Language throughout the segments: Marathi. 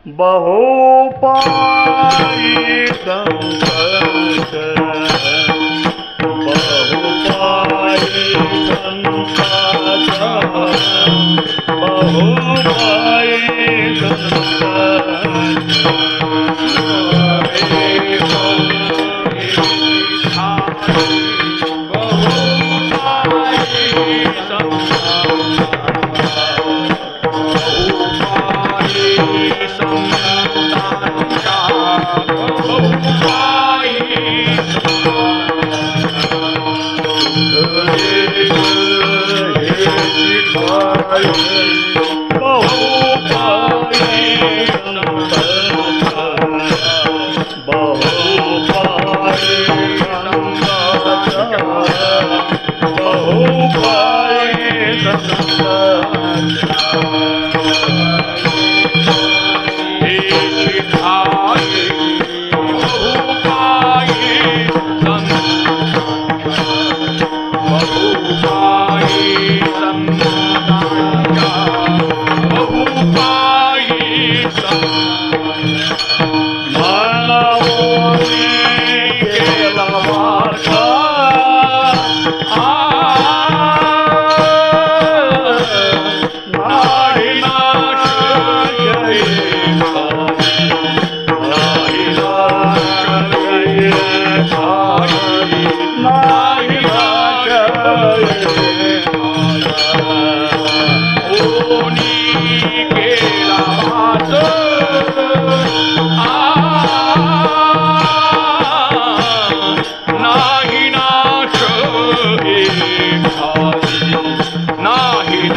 बहुपाई संकट बहुपाई संकट बहुपाई नाही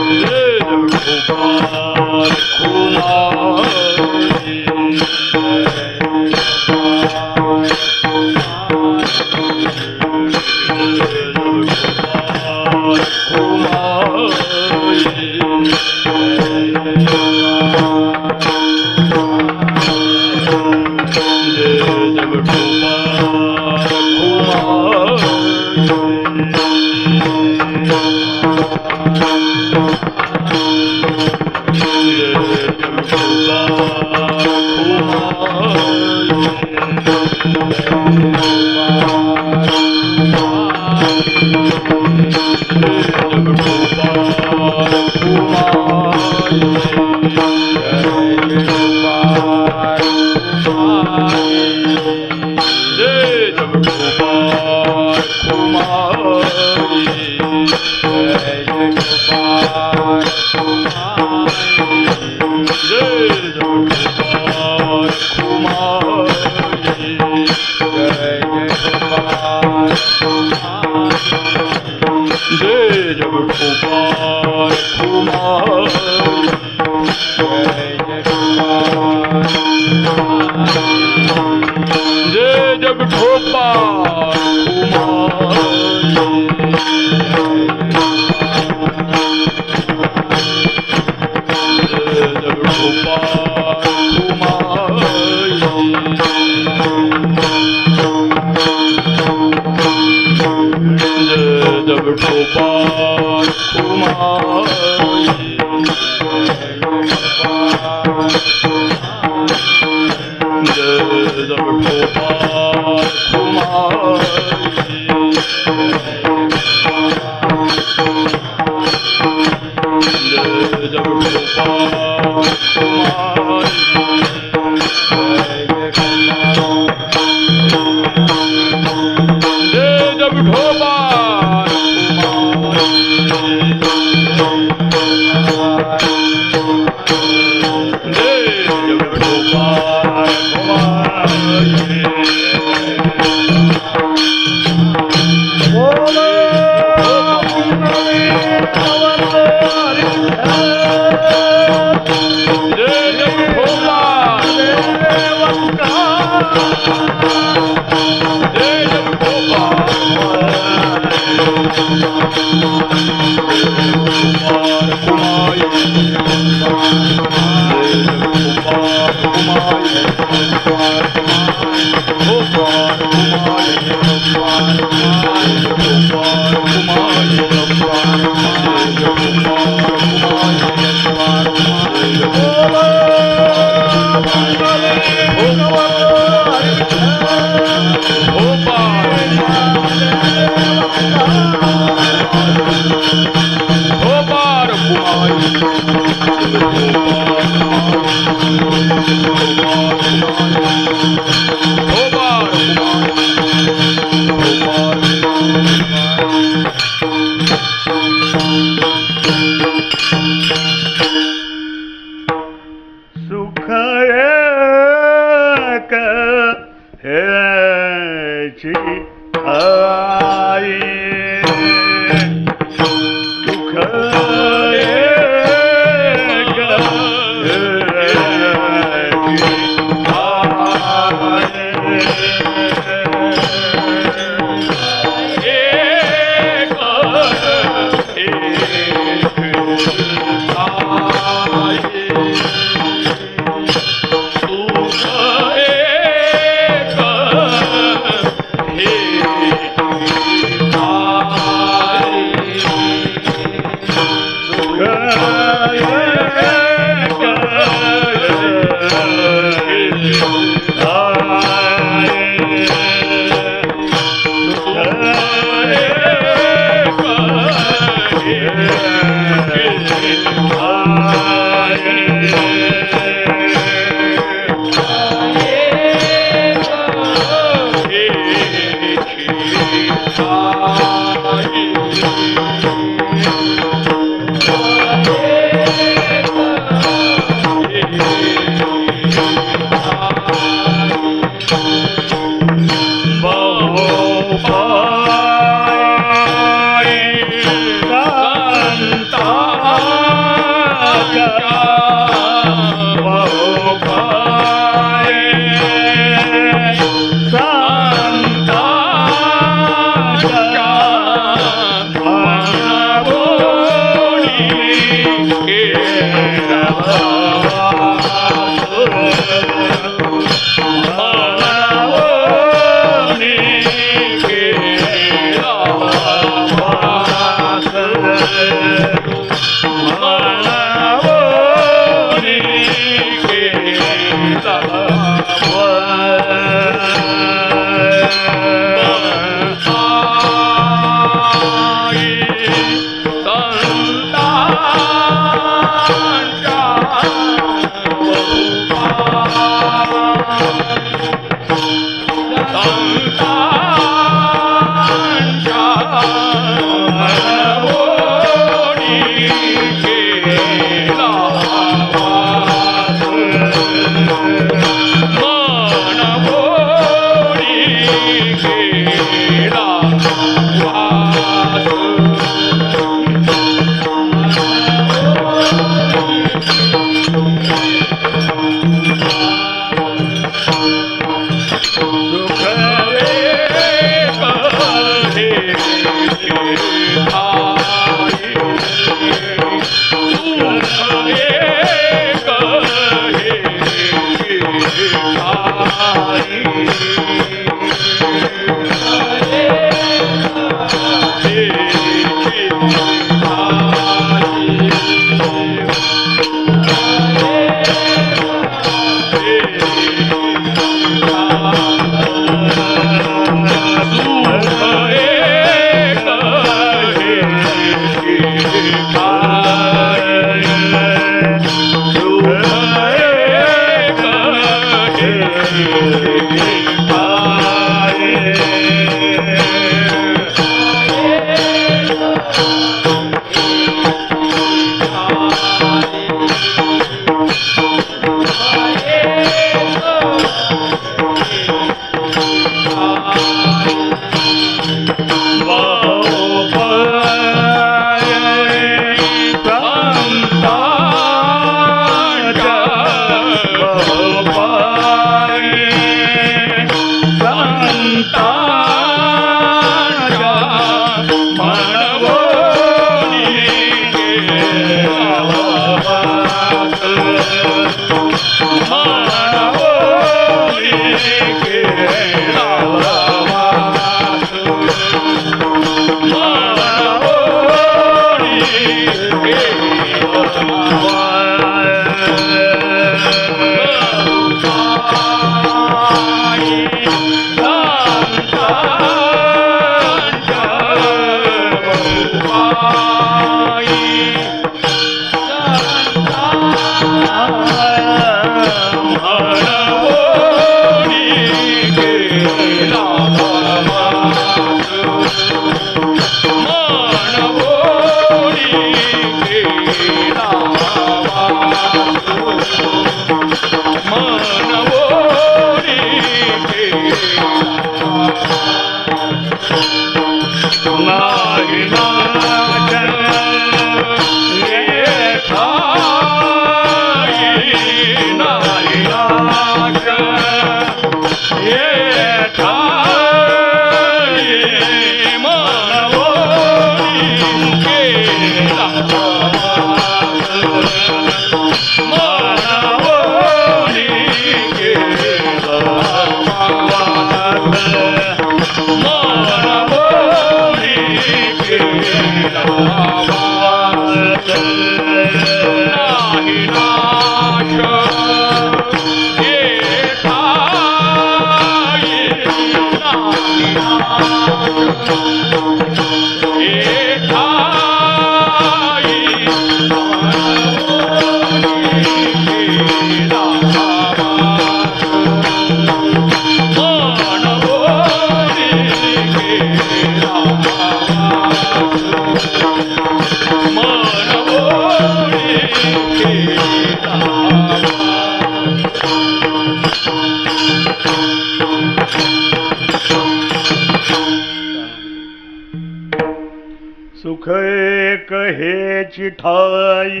सुख एक हेची ठाई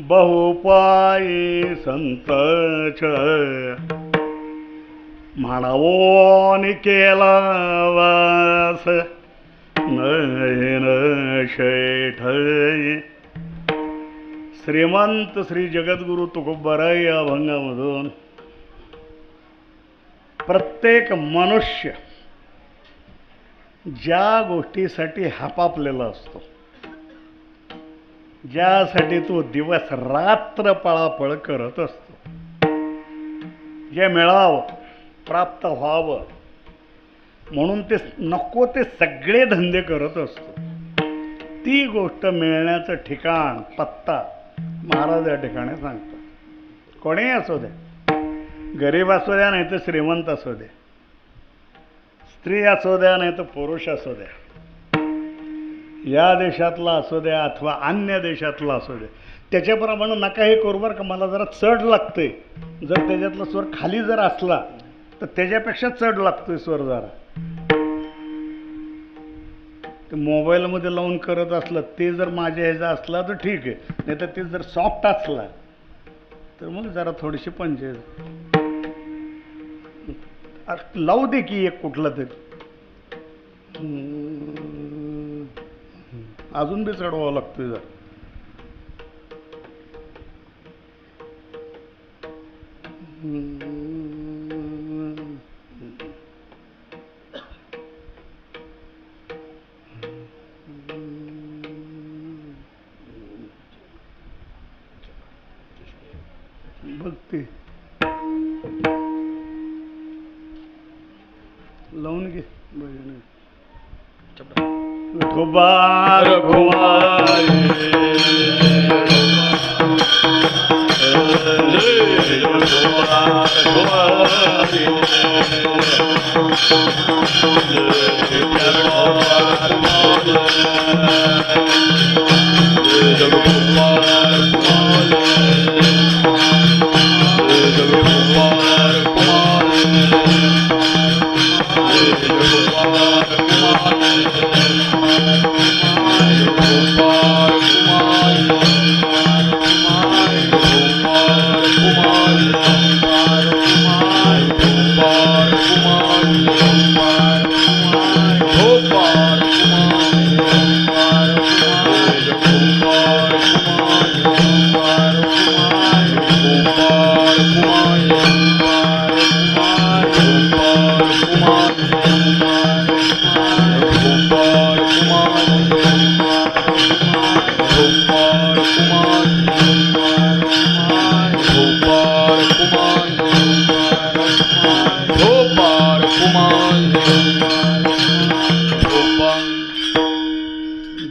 बहुपायी संतच म्हणावोनी केला वास नयन शेठ. श्रीमंत श्री जगद्गुरु तुकोबाराय या अभंगामधून प्रत्येक मनुष्य ज्या गोष्टीसाठी हापापलेला असतो, ज्यासाठी तो दिवस रात्र पळापळ करत असतो, जे मिळावं प्राप्त व्हावं म्हणून ते नको ते सगळे धंदे करत असतो, ती गोष्ट मिळण्याचं ठिकाण पत्ता महाराज या ठिकाणी सांगतात. कोणीही असू दे, गरीब असू द्या नाही तर श्रीमंत असू दे, स्त्री असू द्या नाही तर पुरुष असू द्या, या देशातला असू द्या अथवा अन्य देशातला असू द्या, त्याच्याप्रमाणे नका हे करू बरं का. मला जरा चढ लागते, जर त्याच्यातला स्वर खाली जर असला तर त्याच्यापेक्षा चढ लागतोय स्वर जरा. ते मोबाईलमध्ये लावून करत असलं ते जर माझ्या ह्याचा असला तर ठीक आहे, नाही तर ते जर सॉफ्ट असला तर मग जरा थोडीशी पंचायत लावू दे की एक कुठला तरी, अजून बी चढवावं लागतोय जरा. बघते लावून घे विठोबा रघुवाई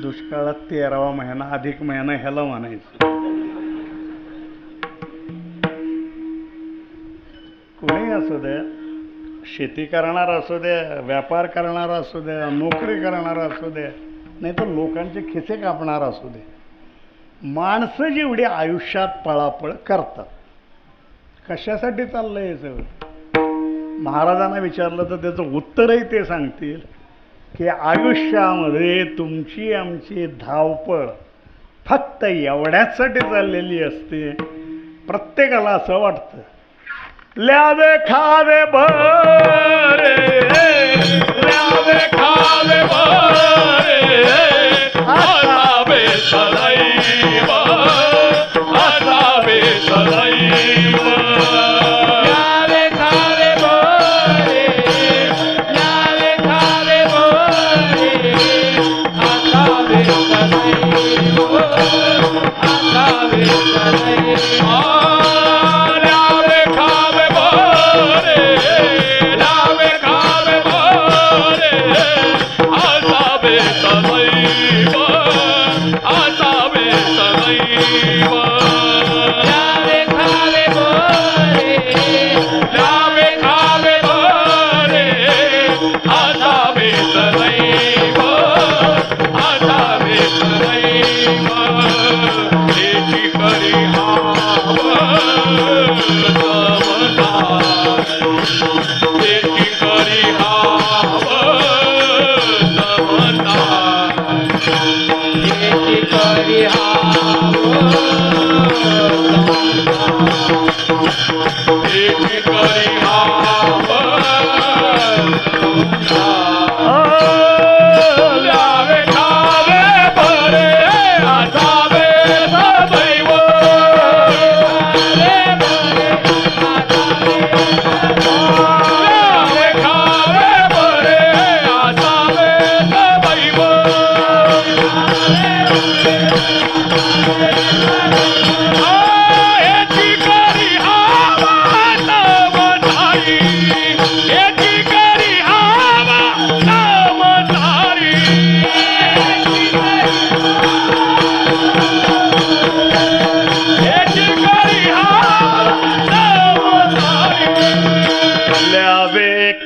दुष्काळात 13वा महिना अधिक महिना ह्याला म्हणायचं. कोणी असू द्या, शेती करणारा असू द्या, व्यापार करणारा असू द्या, नोकरी करणारा असू द्या, नाही तर लोकांचे खिसे कापणारा असू दे, माणसं जेवढी आयुष्यात पळापळ करतात, कशासाठी चाललंय हे सगळं? महाराजांना विचारलं तर त्याचं उत्तरही ते सांगतील की आयुष्यामध्ये तुमची आमची धावपळ फक्त एवढ्यासाठी चाललेली असते. प्रत्येकाला असं वाटतं ल्यावे खावे बरे, ल्यावे खावे बरे, असावे सदैव, असावे सदैव. ल्यावे खावे बरे, ल्यावे खावे बरे, असावे सदैव, असावे सदैव.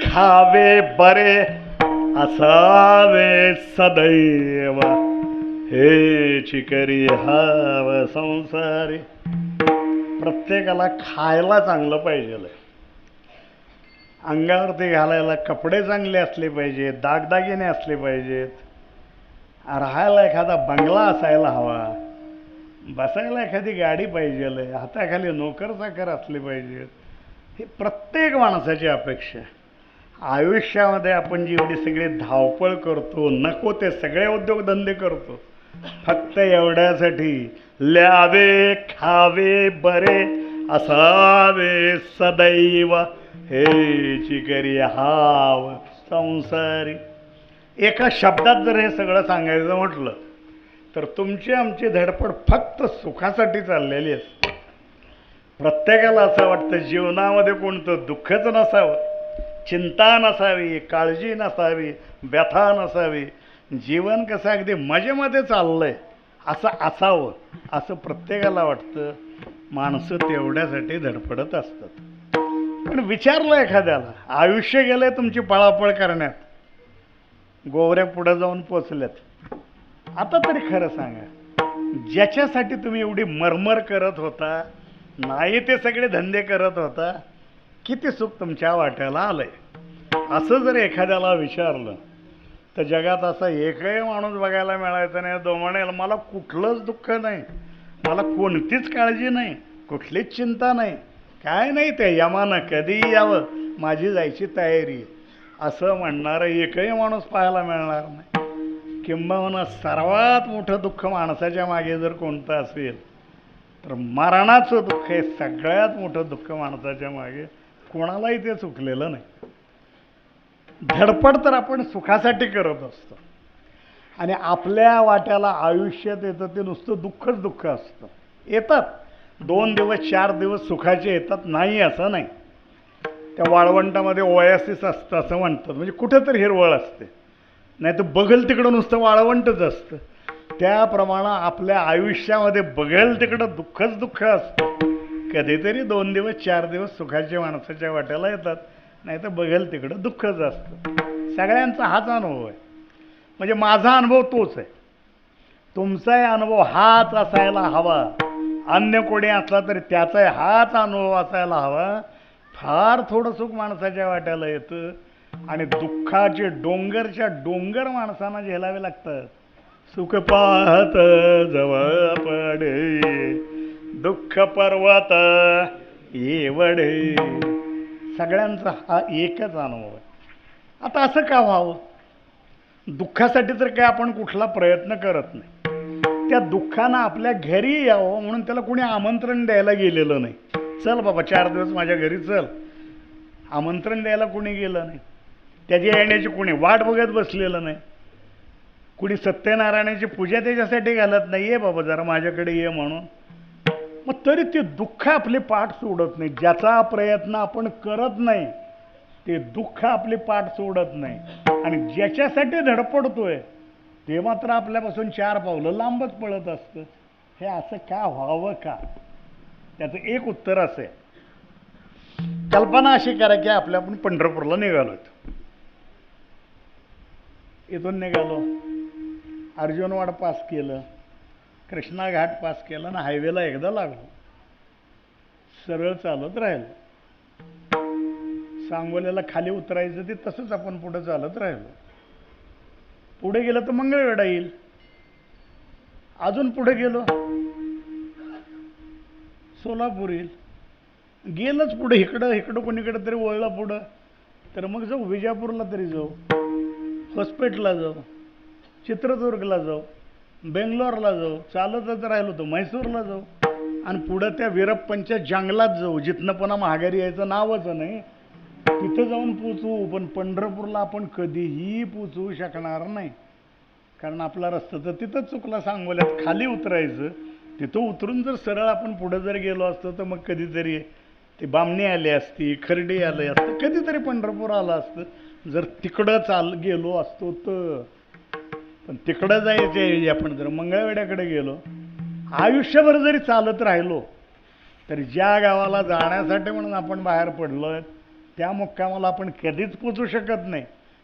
खावे बरे असावे सदैव, हे चिकरी हाव संसारी. प्रत्येकाला खायला चांगलं पाहिजे, अंगावरती घालायला कपडे चांगले असले पाहिजेत, दागदागिने असले पाहिजेत, राहायला एखादा बंगला असायला हवा, बसायला एखादी गाडी पाहिजे, हाताखाली नोकर चाकर असले पाहिजेत. ही प्रत्येक माणसाची अपेक्षा. आयुष्यामध्ये आपण जेवढी सगळी धावपळ करतो, नको ते सगळे उद्योगधंदे करतो, फक्त एवढ्यासाठी ल्यावे खावे बरे असावे सदैव, हे चिकरी हाव संसारी. एका शब्दात जर हे सगळं सांगायचं म्हटलं तर तुमची आमची धडपड फक्त सुखासाठी चाललेली असते. प्रत्येकाला असं वाटतं जीवनामध्ये कोणतं दुःखच नसावं, चिंता नसावी, काळजी नसावी, व्यथा नसावी, जीवन कसं अगदी मजेमध्ये चाललंय असं असावं, असं प्रत्येकाला वाटतं. माणसं तेवढ्यासाठी धडपडत असतात. पण विचारलं एखाद्याला, आयुष्य गेलंय तुमची पळापळ करण्यात, गोवऱ्या पुढे जाऊन पोचल्यात, आता तरी खरं सांगा, ज्याच्यासाठी तुम्ही एवढी मरमर करत होता, नाही ते सगळे धंदे करत होता, किती सुख तुमच्या वाट्याला आलंय? असं जर एखाद्याला विचारलं तर जगात असा एकही माणूस बघायला मिळायचा नाही तो म्हणेल मला कुठलंच दुःख नाही, मला कोणतीच काळजी नाही, कुठलीच चिंता नाही, काय नाही, ते यमानं कधी यावं, माझी जायची तयारी, असं म्हणणारं एकही माणूस पाहायला मिळणार नाही. किंबहुना सर्वात मोठं दुःख माणसाच्या मागे जर कोणतं असेल तर मरणाचं दुःख हे सगळ्यात मोठं दुःख माणसाच्या मागे कोणालाही ते चुकलेलं नाही. धडपड तर आपण सुखासाठी करत असतो आणि आपल्या वाट्याला आयुष्यात येतं ते नुसतं दुःखच दुःख असतं. येतात 2 दिवस 4 दिवस सुखाचे येतात, नाही असं नाही. त्या वाळवंटामध्ये ओएसिस असतं असं म्हणतात, म्हणजे कुठेतरी हिरवळ असते, नाही तर बघल तिकडं नुसतं वाळवंटच असतं. त्याप्रमाणे आपल्या आयुष्यामध्ये बघेल तिकडं दुःखच दुःख असतं. कधीतरी 2 दिवस 4 दिवस सुखाचे माणसाच्या वाट्याला येतात, नाही तर बघेल तिकडं दुःखच असतं. सगळ्यांचा हाच अनुभव आहे, म्हणजे माझा अनुभव तोच आहे, तुमचाही अनुभव हाच असायला हवा. अन्य कोणी असला तरी त्याचाही हाच अनुभव असायला हवा. फार थोडं सुख माणसाच्या वाट्याला येतं आणि दुःखाचे डोंगरच्या डोंगर माणसांना झेलावे लागतात. सुख पाहत जवळ पडे, दुःख पर्वत एवढे. सगळ्यांचा हा एकच अनुभव आहे. आता असं का व्हावं? दुःखासाठी तर काय आपण कुठला प्रयत्न करत नाही. त्या दुःखानं आपल्या घरी यावं म्हणून त्याला कोणी आमंत्रण द्यायला गेलेलं नाही. चल बाबा 4 दिवस माझ्या घरी चल, आमंत्रण द्यायला कोणी गेलं नाही. त्याच्या येण्याची कोणी वाट बघत बसलेलं नाही. कुणी सत्यनारायणाची पूजा त्याच्यासाठी घालत नाही, ये बाबा जरा माझ्याकडे ये म्हणून. मग तरी ते दुःख आपली पाठ सोडत नाही. ज्याचा प्रयत्न आपण करत नाही ते दुःख आपली पाठ सोडत नाही, आणि ज्याच्यासाठी धडपडतोय ते मात्र आपल्यापासून 4 पावलं लांबच पळत असतं. हे असं का व्हावं का? त्याचं एक उत्तर असं आहे. कल्पना अशी करा की आपण पंढरपूरला निघालो, इथून निघालो, अर्जुनवाड पास केलं, कृष्णा घाट पास केला ना हायवेला एकदा लागलो, सरळ चालत राहिलो. सांगोल्याला खाली उतरायचं ते तसंच आपण पुढे चालत राहिलो. पुढे गेलं तर मंगळवेढा येईल, अजून पुढे गेलो सोलापूर येईल, गेलंच पुढे इकडं कोणीकडे तरी वळलं पुढं तर मग जाऊ विजापूरला तरी जाऊ, हॉस्पिटलला जाऊ, चित्रदुर्गला जाऊ, बेंगलोरला जाऊ, चालतच राहिलो तर म्हैसूरला जाऊ, आणि पुढं त्या वीरप्पनच्या जंगलात जाऊ जिथनं पुन्हा माघारी यायचं नावच नाही. तिथं जाऊन पोचू, पण पंढरपूरला आपण कधीही पोचवू शकणार नाही, कारण आपला रस्ता तर तिथंच चुकला. सांगोल्यात खाली उतरायचं, तिथं उतरून जर सरळ आपण पुढं जर गेलो असतो तर मग कधीतरी ते बामणी आली असती, खर्डी आले असतं, कधीतरी पंढरपूर आलं असतं जर तिकडं गेलो असतो तर. पण तिकडं जायचं आपण जर मंगळवेढ्याकडे गेलो, आयुष्यभर जरी चालत राहिलो तरी ज्या गावाला जाण्यासाठी म्हणून आपण बाहेर पडलोय त्या मुक्कामाला आपण कधीच पोचू शकत नाही,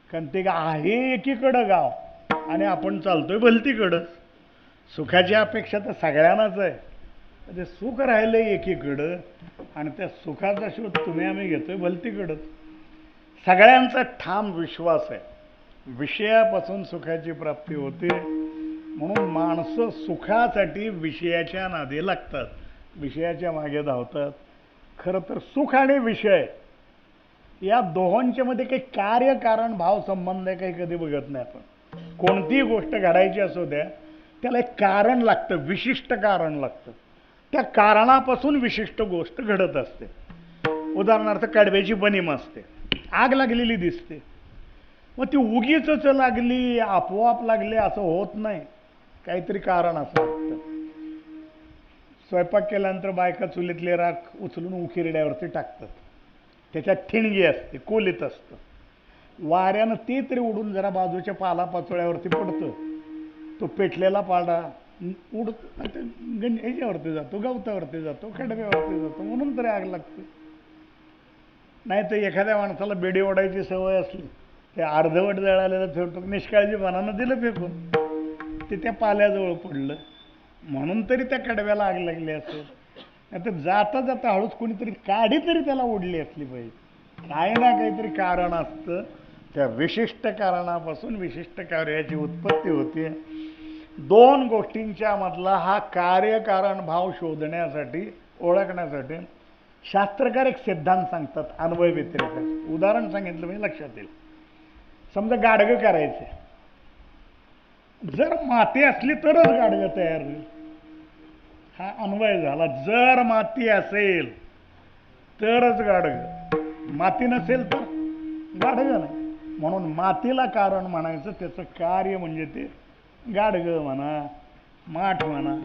कारण ते आहे एकीकडं गाव आणि आपण चालतोय भलतीकडं. सुखाची अपेक्षा तर सगळ्यांनाच आहे, ते सुख राहिलं एकीकडं आणि त्या सुखाचा शोध तुम्ही आम्ही घेतोय भलतीकडं. सगळ्यांचा ठाम विश्वास आहे विषयापासून सुखाची प्राप्ती होते, म्हणून माणसं सुखासाठी विषयाच्या नादी लागतात, विषयाच्या मागे धावतात. खरं तर सुख आणि विषय या दोहोंच्या मध्ये काही कार्यकारण भाव संबंध आहे काही कधी बघत नाही आपण. कोणतीही गोष्ट घडायची असू द्या त्याला एक कारण लागतं, विशिष्ट कारण लागतं, त्या कारणापासून विशिष्ट गोष्ट घडत असते. उदाहरणार्थ कडव्याची बनीम असते, आग लागलेली दिसते, मग ती उगीच लागली आपोआप लागली असं होत नाही, काहीतरी कारण असं वाटतं. स्वयंपाक केल्यानंतर बायका चुलीतले राख उचलून उकिरड्यावरती टाकतात, त्याच्यात ठिणगी असते, कोलीत असतं, वाऱ्यानं ते तरी उडून जरा बाजूच्या पालापाचोळ्यावरती पडतं, तो पेटलेला पाडा ह्याच्यावरती जातो, गवतावरती जातो, खडब्यावरती जातो, म्हणून तरी आग लागते. नाही तर एखाद्या माणसाला बेडी ओढायची सवय असली ते अर्धवट जळालेलं ठेवतो, निष्काळजीपणानं दिलं फेकून, ते त्या पाल्याजवळ पडलं म्हणून तरी त्या कडव्याला आग लागली असेल. नाही तर जाता जाता हळूच कोणीतरी काडी तरी त्याला ओढली असली पाहिजे. काही ना काहीतरी कारण असतं, त्या विशिष्ट कारणापासून विशिष्ट कार्याची उत्पत्ती होते. दोन गोष्टींच्या मधला हा कार्यकारण भाव शोधण्यासाठी, ओळखण्यासाठी शास्त्रकार एक सिद्धांत सांगतात, अन्वय व्यतिरेक. उदाहरण सांगितलं म्हणजे लक्षात येईल. समजा गाडगं करायचे, जर माती असली तरच गाडगं तयार होईल, हा अन्वय झाला. जर माती असेल तरच गाडगं, माती नसेल तर गाडगं नाही. म्हणून मातीला कारण म्हणायचं, त्याचं कार्य म्हणजे ते गाडगं म्हणा, माठ म्हणा.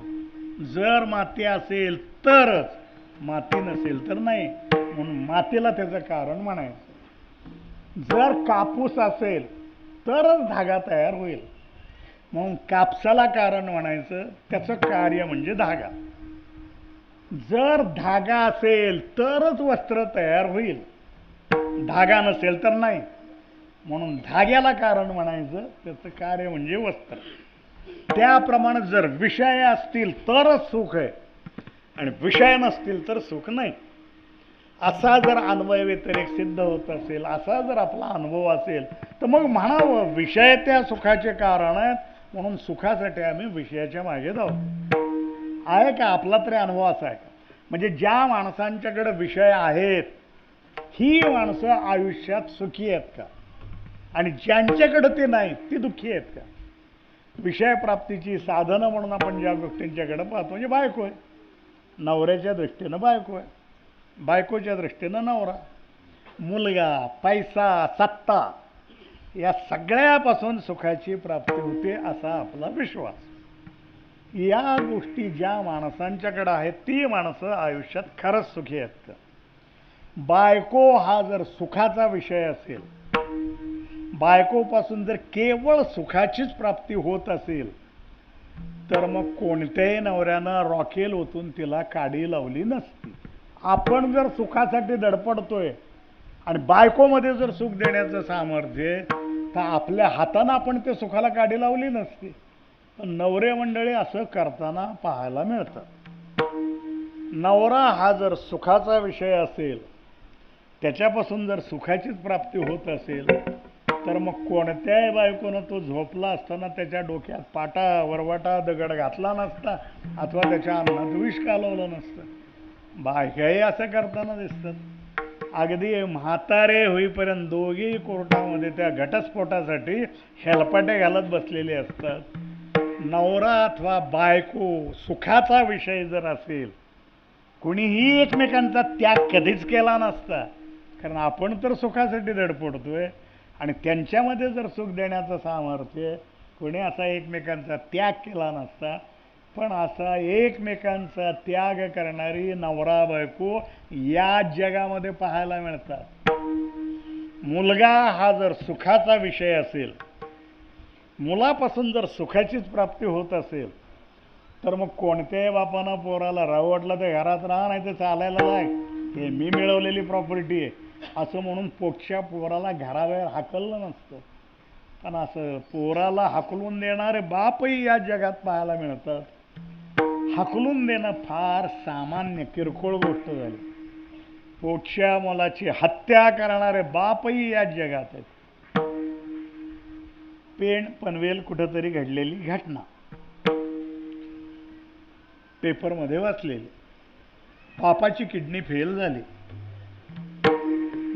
जर माती असेल तरच, माती नसेल तर नाही, म्हणून मातीला त्याचं कारण म्हणायचं. जर कापूस असेल तरच धागा तयार होईल, म्हणून कापसाला कारण म्हणायचं, त्याचं कार्य म्हणजे धागा. जर धागा असेल तरच वस्त्र तयार होईल, धागा नसेल तर नाही, म्हणून धाग्याला कारण म्हणायचं, त्याचं कार्य म्हणजे वस्त्र. त्याप्रमाणे जर विषय असतील तरच सुख आहे आणि विषय नसतील तर सुख नाही. असा जर अन्वय व्यतिरेक सिद्ध होत असेल, असा जर आपला अनुभव असेल, तर मग म्हणावं विषय त्या सुखाचे कारण आहेत, म्हणून सुखासाठी आम्ही विषयाच्या मागे जाऊ. आहे का आपला तरी अनुभव असा आहे का? म्हणजे ज्या माणसांच्याकडे विषय आहेत ही माणसं आयुष्यात सुखी आहेत का? आणि ज्यांच्याकडे ते नाही ती दुःखी आहेत का? विषय प्राप्तीची साधनं म्हणून आपण ज्या गोष्टींच्याकडे पाहतो, म्हणजे बायको आहे, नवऱ्याच्या दृष्टीनं बायको आहे, बायकोच्या दृष्टीनं नवरा, मुलगा, पैसा, सत्ता, या सगळ्यापासून सुखाची प्राप्ती होते असा आपला विश्वास. या गोष्टी ज्या माणसांच्याकडे आहेत ती माणसं आयुष्यात खरंच सुखी आहेत का? बायको हा जर सुखाचा विषय असेल, बायकोपासून जर केवळ सुखाचीच प्राप्ती होत असेल, तर मग कोणत्याही नवऱ्यानं रॉकेल ओतून तिला काडी लावली नसती. आपण जर सुखासाठी धडपडतोय आणि बायकोमध्ये जर सुख देण्याचं सामर्थ्य, तर आपल्या हातानं आपण ते सुखाला काडी लावली नसती. पण नवरे मंडळी असं करताना पाहायला मिळतं. नवरा हा जर सुखाचा विषय असेल, त्याच्यापासून जर सुखाचीच प्राप्ती होत असेल, तर मग कोणत्याही बायकोनं तो झोपला असताना त्याच्या डोक्यात पाटा वरवाटा दगड घातला नसता, अथवा त्याच्या अन्नात विष कालवलं नसतं. बायकाही असं करताना दिसतात. अगदी म्हातारे होईपर्यंत दोघेही कोर्टामध्ये त्या घटस्फोटासाठी हेलपाटे घालत बसलेले असतात. नवरा अथवा बायको सुखाचा विषय जर असेल, कुणीही एकमेकांचा त्याग कधीच केला नसता, कारण आपण तर सुखासाठी धडपडतोय. आणि त्यांच्यामध्ये जर सुख देण्याचं सामर्थ्य, कोणी असा एकमेकांचा त्याग केला नसता. पण असा एकमेकांचा त्याग करणारी नवरा बायको या जगामध्ये पाहायला मिळतात. मुलगा हा जर सुखाचा विषय असेल, मुलापासून जर सुखाचीच प्राप्ती होत असेल, तर मग कोणत्याही बापानं पोराला राहू वाटलं तर घरात राहा, नाही तर चालायला लाग, हे मी मिळवलेली प्रॉपर्टी आहे असं म्हणून पोटच्या पोराला घराबाहेर हाकललं नसतं. पण असं पोराला हाकलून देणारे बापही या जगात पाहायला मिळतात. हाकलून देणं फार सामान्य किरकोळ गोष्ट झाली. पोटच्या मुलाची हत्या करणारे बापही या जगात आहेत. पेण पनवेल कुठंतरी घडलेली घटना पेपरमध्ये वाचलेली. बापाची किडनी फेल झाली.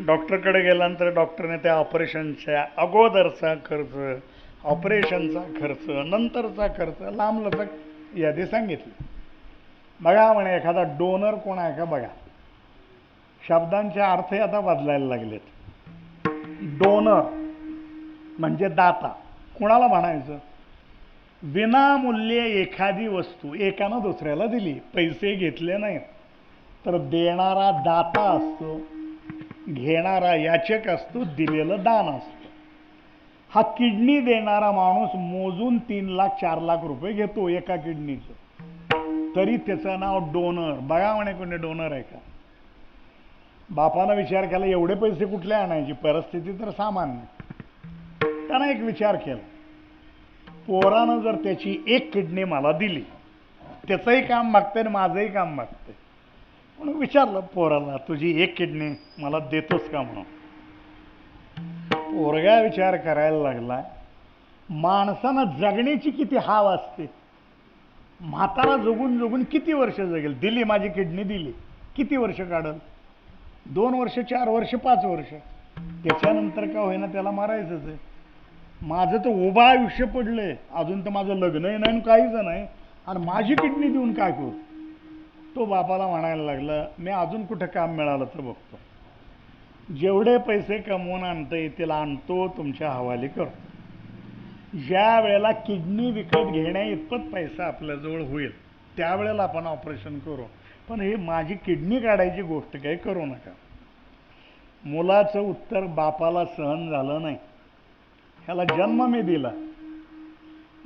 डॉक्टरकडे गेल्यानंतर डॉक्टरने त्या ऑपरेशनच्या अगोदरचा खर्च, ऑपरेशनचा खर्च, नंतरचा खर्च लांबलचक यादी सांगितली. बघा म्हणे एखादा डोनर कोण आहे का बघा. शब्दांचे अर्थ आता बदलायला लागलेत. डोनर म्हणजे दाता. कुणाला म्हणायचं? विनामूल्य एखादी वस्तू एकानं दुसऱ्याला दिली, पैसे घेतले नाहीत, तर देणारा दाता असतो, घेणारा याचक असतो, दिलेलं दान असतं. हा किडनी देणारा माणूस मोजून 3 लाख 4 लाख रुपये घेतो एका किडनीचं, तरी त्याचं नाव डोनर. बघा म्हणे कोणी डोनर आहे का? बापानं विचार केला एवढे पैसे कुठले आणायची, परिस्थिती तर सामान्य. त्यानं एक विचार केला, पोरानं जर त्याची एक किडनी मला दिली, त्याचंही काम मागते आणि माझंही काम मागते, म्हणून विचारलं पोराला, तुझी एक किडनी मला देतोस का म्हणून. पोरगा विचार करायला लागला, माणसानं जगण्याची किती हाव असते. म्हातारा जगून जगून किती वर्ष जगेल. दिली माझी किडनी दिली, किती वर्ष काढल? 2 वर्ष, 4 वर्ष, 5 वर्ष. त्याच्यानंतर का होईना त्याला मारायचंच आहे. माझं तर उभं आयुष्य पडलंय, अजून तर माझं लग्नही नाही काहीच नाही, आणि माझी किडनी देऊन काय करू. तो बापाला म्हणायला लागला, मी अजून कुठं काम मिळालं तर बघतो, जेवढे पैसे कमवून आणता येतील आणतो, तुमच्या हवाली करतो. ज्या वेळेला किडनी विकत घेण्या इतपत पैसा आपल्याजवळ होईल त्यावेळेला आपण ऑपरेशन करू, पण हे माझी किडनी काढायची गोष्ट काही करू नका. मुलाचं उत्तर बापाला सहन झालं नाही. ह्याला जन्म मी दिला,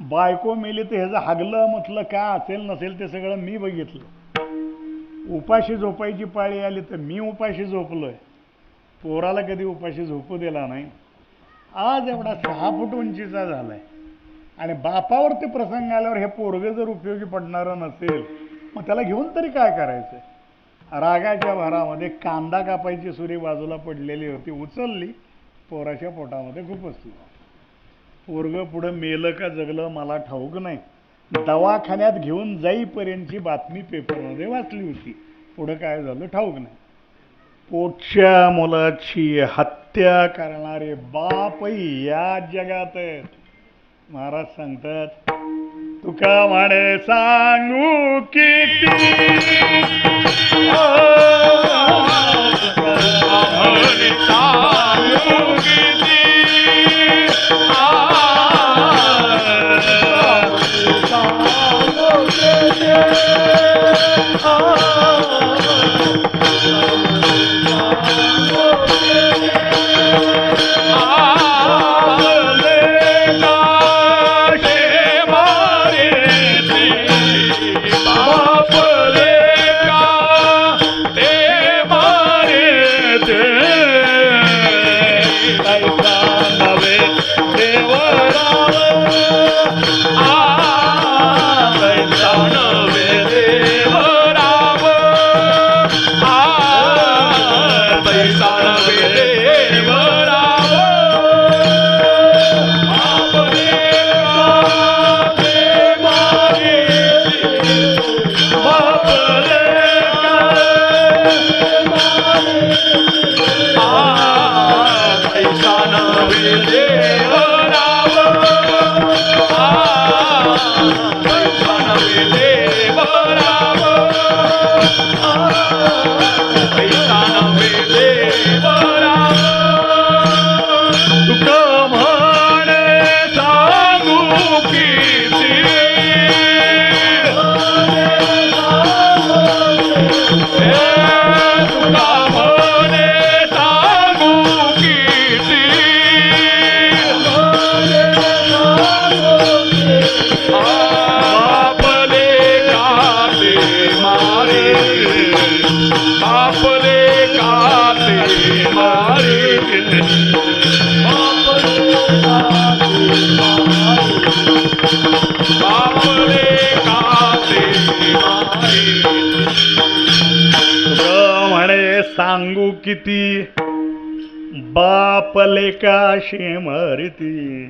बायको मेली तर ह्याचं हागलं म्हटलं का असेल नसेल ते सगळं मी बघितलं. उपाशी झोपायची पाळी आली तर मी उपाशी झोपलोय, पोराला कधी उपाशी झोपू दिला नाही. आज एवढा 6 फूट उंचीचा झालाय, आणि बापावर ते प्रसंग आल्यावर हे पोरगं जर उपयोगी पडणारं नसेल, मग त्याला घेऊन तरी काय करायचं. रागाच्या भरामध्ये कांदा कापायची सुरी बाजूला पडलेली होती, उचलली, पोराच्या पोटामध्ये खुपसली. पोरगं पुढं मेलं का जगलं मला ठाऊक नाही. दवाखान्यात घेऊन जाईपर्यंतची बातमी पेपरमध्ये वाचली होती, पुढं काय झालं ठाऊक नाही. पोटच्या मुलाची हत्या करणारे बापही या जगात आहेत. महाराज सांगतात, तुका म्हणे सांगू किती, सांगू किती बाप लेकाशी मरती.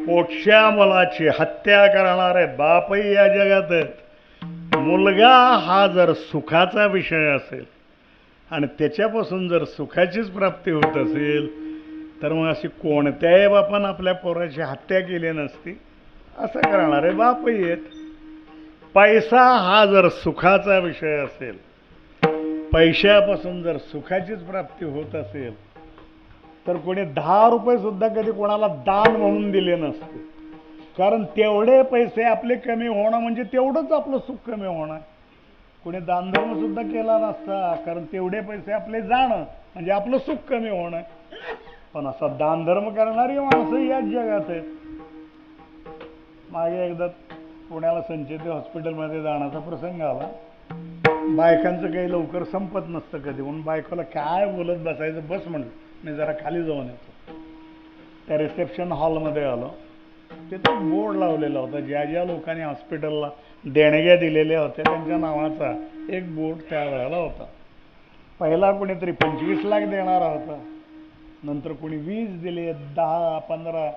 पोटच्या मुलाची हत्या करणारे बापही या जगात आहेत. मुलगा हा जर सुखाचा विषय असेल आणि त्याच्यापासून जर सुखाचीच प्राप्ती होत असेल तर मग अशी कोणत्याही बापानं आपल्या पोराची हत्या केली नसती. असं करणारे बापही आहेत. पैसा हा जर सुखाचा विषय असेल, पैशापासून जर सुखाचीच प्राप्ती होत असेल तर कोणी 10 रुपये सुद्धा कधी कोणाला दान म्हणून दिले नसते. कारण तेवढे पैसे आपले कमी होणं म्हणजे तेवढंच आपलं सुख कमी होणं. कोणी दानधर्म सुद्धा केला नसता, कारण तेवढे पैसे आपले जाणं म्हणजे आपलं सुख कमी होणं. पण असा दानधर्म करणारी माणसं याच जगात आहेत. मागे एकदा पुण्याला संचेती हॉस्पिटलमध्ये जाण्याचा प्रसंग आला. बायकांचं काही लवकर संपत नसतं कधी, म्हणून बायकोला काय बोलत बसायचं, बस म्हणलं मी जरा खाली जाऊन येतो. त्या रिसेप्शन हॉलमध्ये आलो. तिथं बोर्ड लावलेला होता, ज्या ज्या लोकांनी हॉस्पिटलला देणग्या दिलेल्या होत्या त्यांच्या नावाचा एक बोर्ड त्यावेळेला होता. पहिला कोणीतरी 25 लाख देणारा होता, नंतर कोणी 20 दिले, 10, 15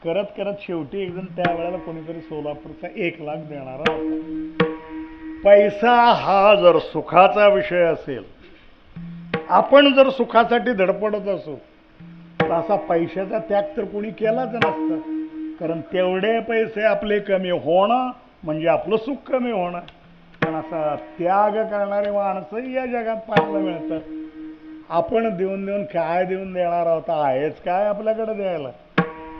करत करत शेवटी एकदम त्यावेळेला कोणीतरी सोलापूरचा 1 लाख देणारा होता. पैसा हा जर सुखाचा विषय असेल, आपण जर सुखासाठी धडपडत असू तर असा पैशाचा त्याग तर कोणी केलाच नसतं. कारण तेवढे पैसे आपले कमी होणं म्हणजे आपलं सुख कमी होणं. पण असा त्याग करणारे माणसं या जगात पाहायला मिळतात. आपण देऊन देऊन काय देऊन देणार आहोत, आहेच काय आपल्याकडे द्यायला.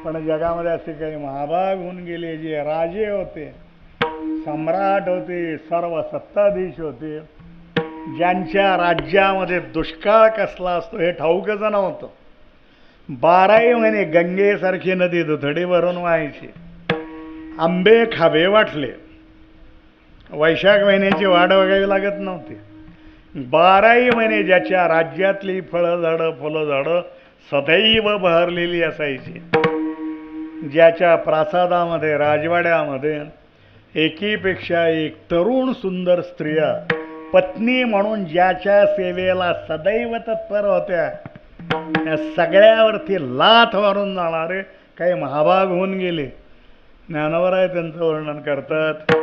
पण जगामध्ये असे काही महाभाग होऊन गेले, जे राजे होते, सम्राट होते, सर्व सत्ताधीश होते, ज्यांच्या राज्यामध्ये दुष्काळ कसला असतो हे ठाऊकच नव्हतं. 12ही महिने गंगेसारखी नदी दुथडी भरून व्हायची. आंबे खाबे वाटले, वैशाख महिन्याची वाट बघावी लागत नव्हती. 12ही महिने ज्याच्या राज्यातली फळझाडं फुलझाडं सदैव बहरलेली असायची, ज्याच्या प्रासादामध्ये राजवाड्यामध्ये एकीपेक्षा एक तरुण सुंदर स्त्रिया पत्नी म्हणून ज्याच्या सेवेला सदैव तत्पर होत्या, या सगळ्यावरती लाथ मारून जाणारे काही महाभाग होऊन गेले. ज्ञानवराय त्यांचं वर्णन करतात.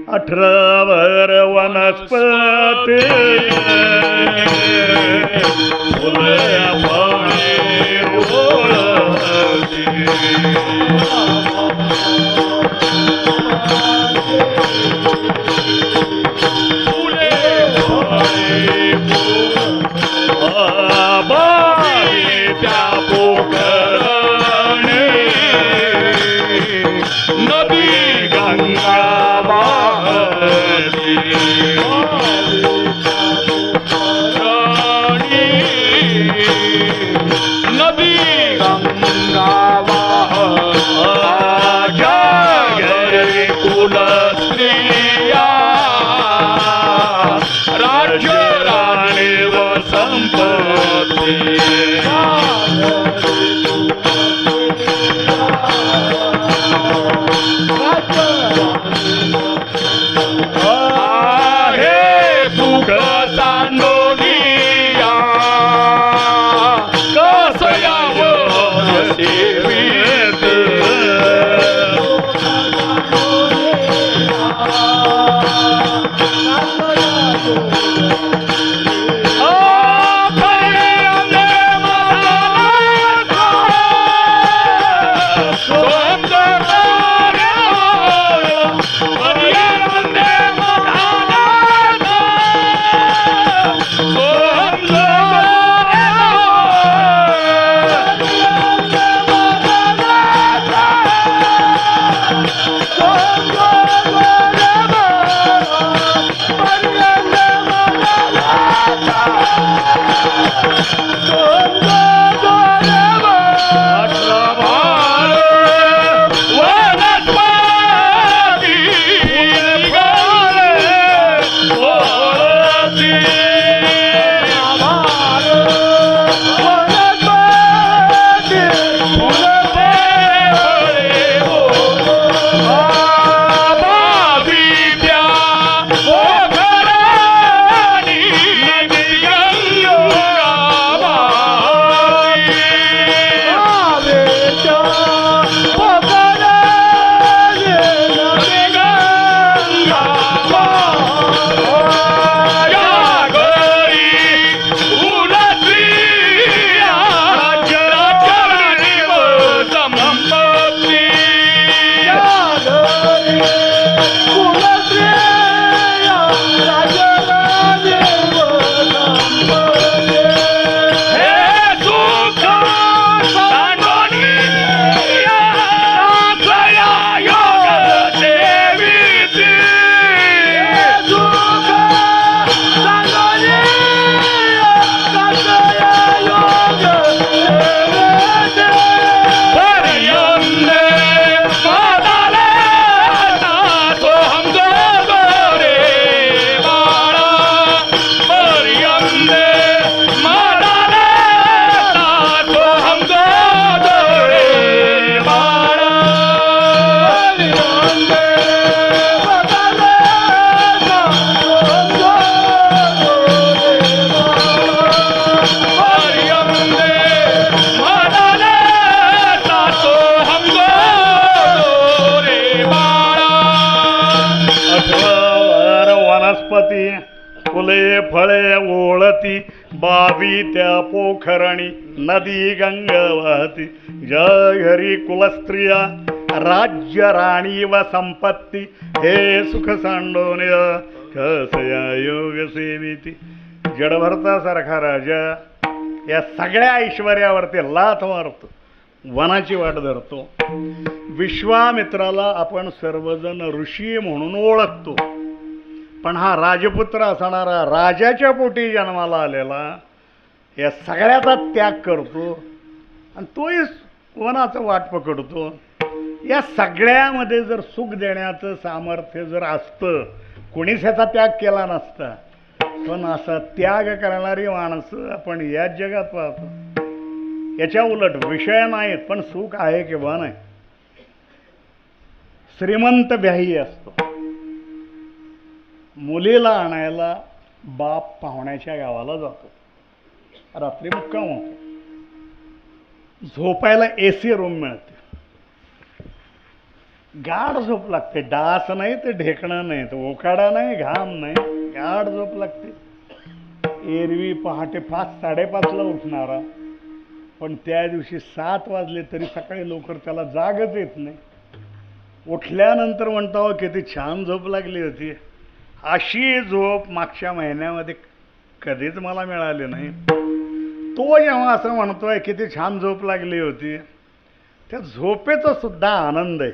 18 भर वनस्पती फुले फळे ओळती बावी त्या पोखरणी नदी गंगा वाहती. जय हरी कुलस्त्रिया राज्य राणी व संपत्ती हे सुख सांडोन्य कसया योग सेविती. जडभरता सारखा राजा या सगळ्या ऐश्वर्यावरती लाथ मारतो, वनाची वाट धरतो. विश्वामित्राला आपण सर्वजण ऋषी म्हणून ओळखतो, पण हा राजपुत्र असणारा राजाच्या पोटी जन्माला आलेला या सगळ्याचा त्याग करतो आणि तोही वनाचं वाट पकडतो. या सगळ्यामध्ये जर सुख देण्याचं सामर्थ्य जर असतं, कोणीच ह्याचा त्याग केला नसता. पण असा त्याग करणारी माणसं आपण याच जगात पाहतो. याच्या उलट विषय नाहीत, पण सुख आहे किंवा नाही. श्रीमंत ब्याही असतो, मुलीला आणायला बाप पाहुण्याच्या गावाला जातो, रात्री मुक्काम होतो, झोपायला AC रूम मिळते, गाढ झोप लागते. डास नाही तर ढेकणं नाही तर ओकाडा नाही घाम नाही, गाढ झोप लागते. एरवी पहाटे 5-5:30ला उठणारा, पण त्या दिवशी 7 वाजले तरी सकाळी लवकर त्याला जागच येत नाही. उठल्यानंतर म्हणतो किती छान झोप लागली होती. अशी झोप मागच्या महिन्यामध्ये कधीच मला मिळाली नाही. तो जेव्हा असं म्हणतोय किती छान झोप लागली होती, त्या झोपेचा सुद्धा आनंद आहे.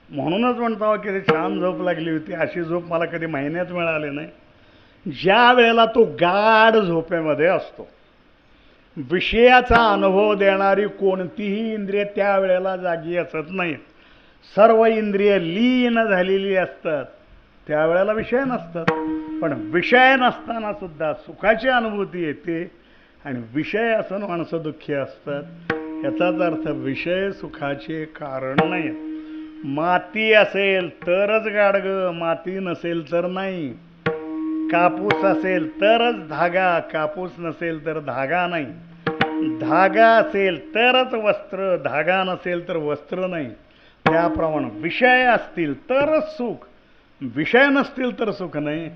म्हणूनच म्हणतो किती छान झोप लागली होती, अशी झोप मला कधी महिन्यात मिळाली नाही. ज्या वेळेला तो गाढ झोपेमध्ये असतो, विषयाचा अनुभव देणारी कोणतीही इंद्रिय त्यावेळेला जागी असत नाहीत. सर्व इंद्रिय लीन झालेली असतात, त्यावेळेला विषय नसतात. पण विषय नसताना सुद्धा सुखाची अनुभूती येते आणि विषय असून माणसं दुःखी असतात. याचाच अर्थ विषय सुखाचे कारण नाही. माती असेल तरच गाडगं, माती नसेल तर नाही. कापूस असेल तरच धागा, कापूस नसेल तर धागा नाही. धागा असेल तरच वस्त्र, धागा नसेल तर वस्त्र नाही. त्याप्रमाणे विषय असतील तरच सुख, विषय नसतील तर सुख नाही.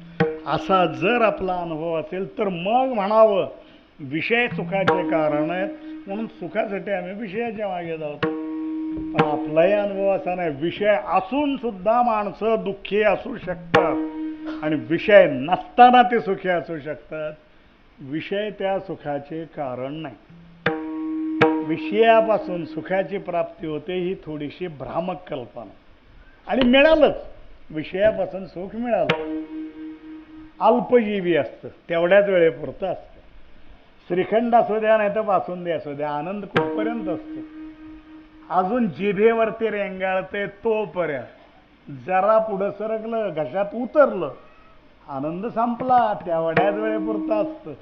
असा जर आपला अनुभव असेल तर मग म्हणावं विषय सुखाचे कारण आहेत, म्हणून सुखासाठी आम्ही विषयाच्या मागे जातो. पण आपलाही अनुभव असा नाही. विषय असून सुद्धा माणसं दुःखी असू शकतात आणि विषय नसताना ते सुखी असू शकतात. विषय त्या सुखाचे कारण नाही. विषयापासून सुखाची प्राप्ती होते ही थोडीशी भ्रामक कल्पना. आणि मिळालंच, विषयापासून सुख मिळालं, अल्पजीवी असतं, तेवढ्याच वेळेपुरतं असतं. श्रीखंड असू द्या नाही तर बासुंदी असू द्या, आनंद कुठपर्यंत असतो? अजून जिभेवरती रेंगाळते तोपर्यंत. जरा पुढं सरकलं, घशात उतरलं, आनंद संपला, तेवढ्याच वेळेपुरतं असतं.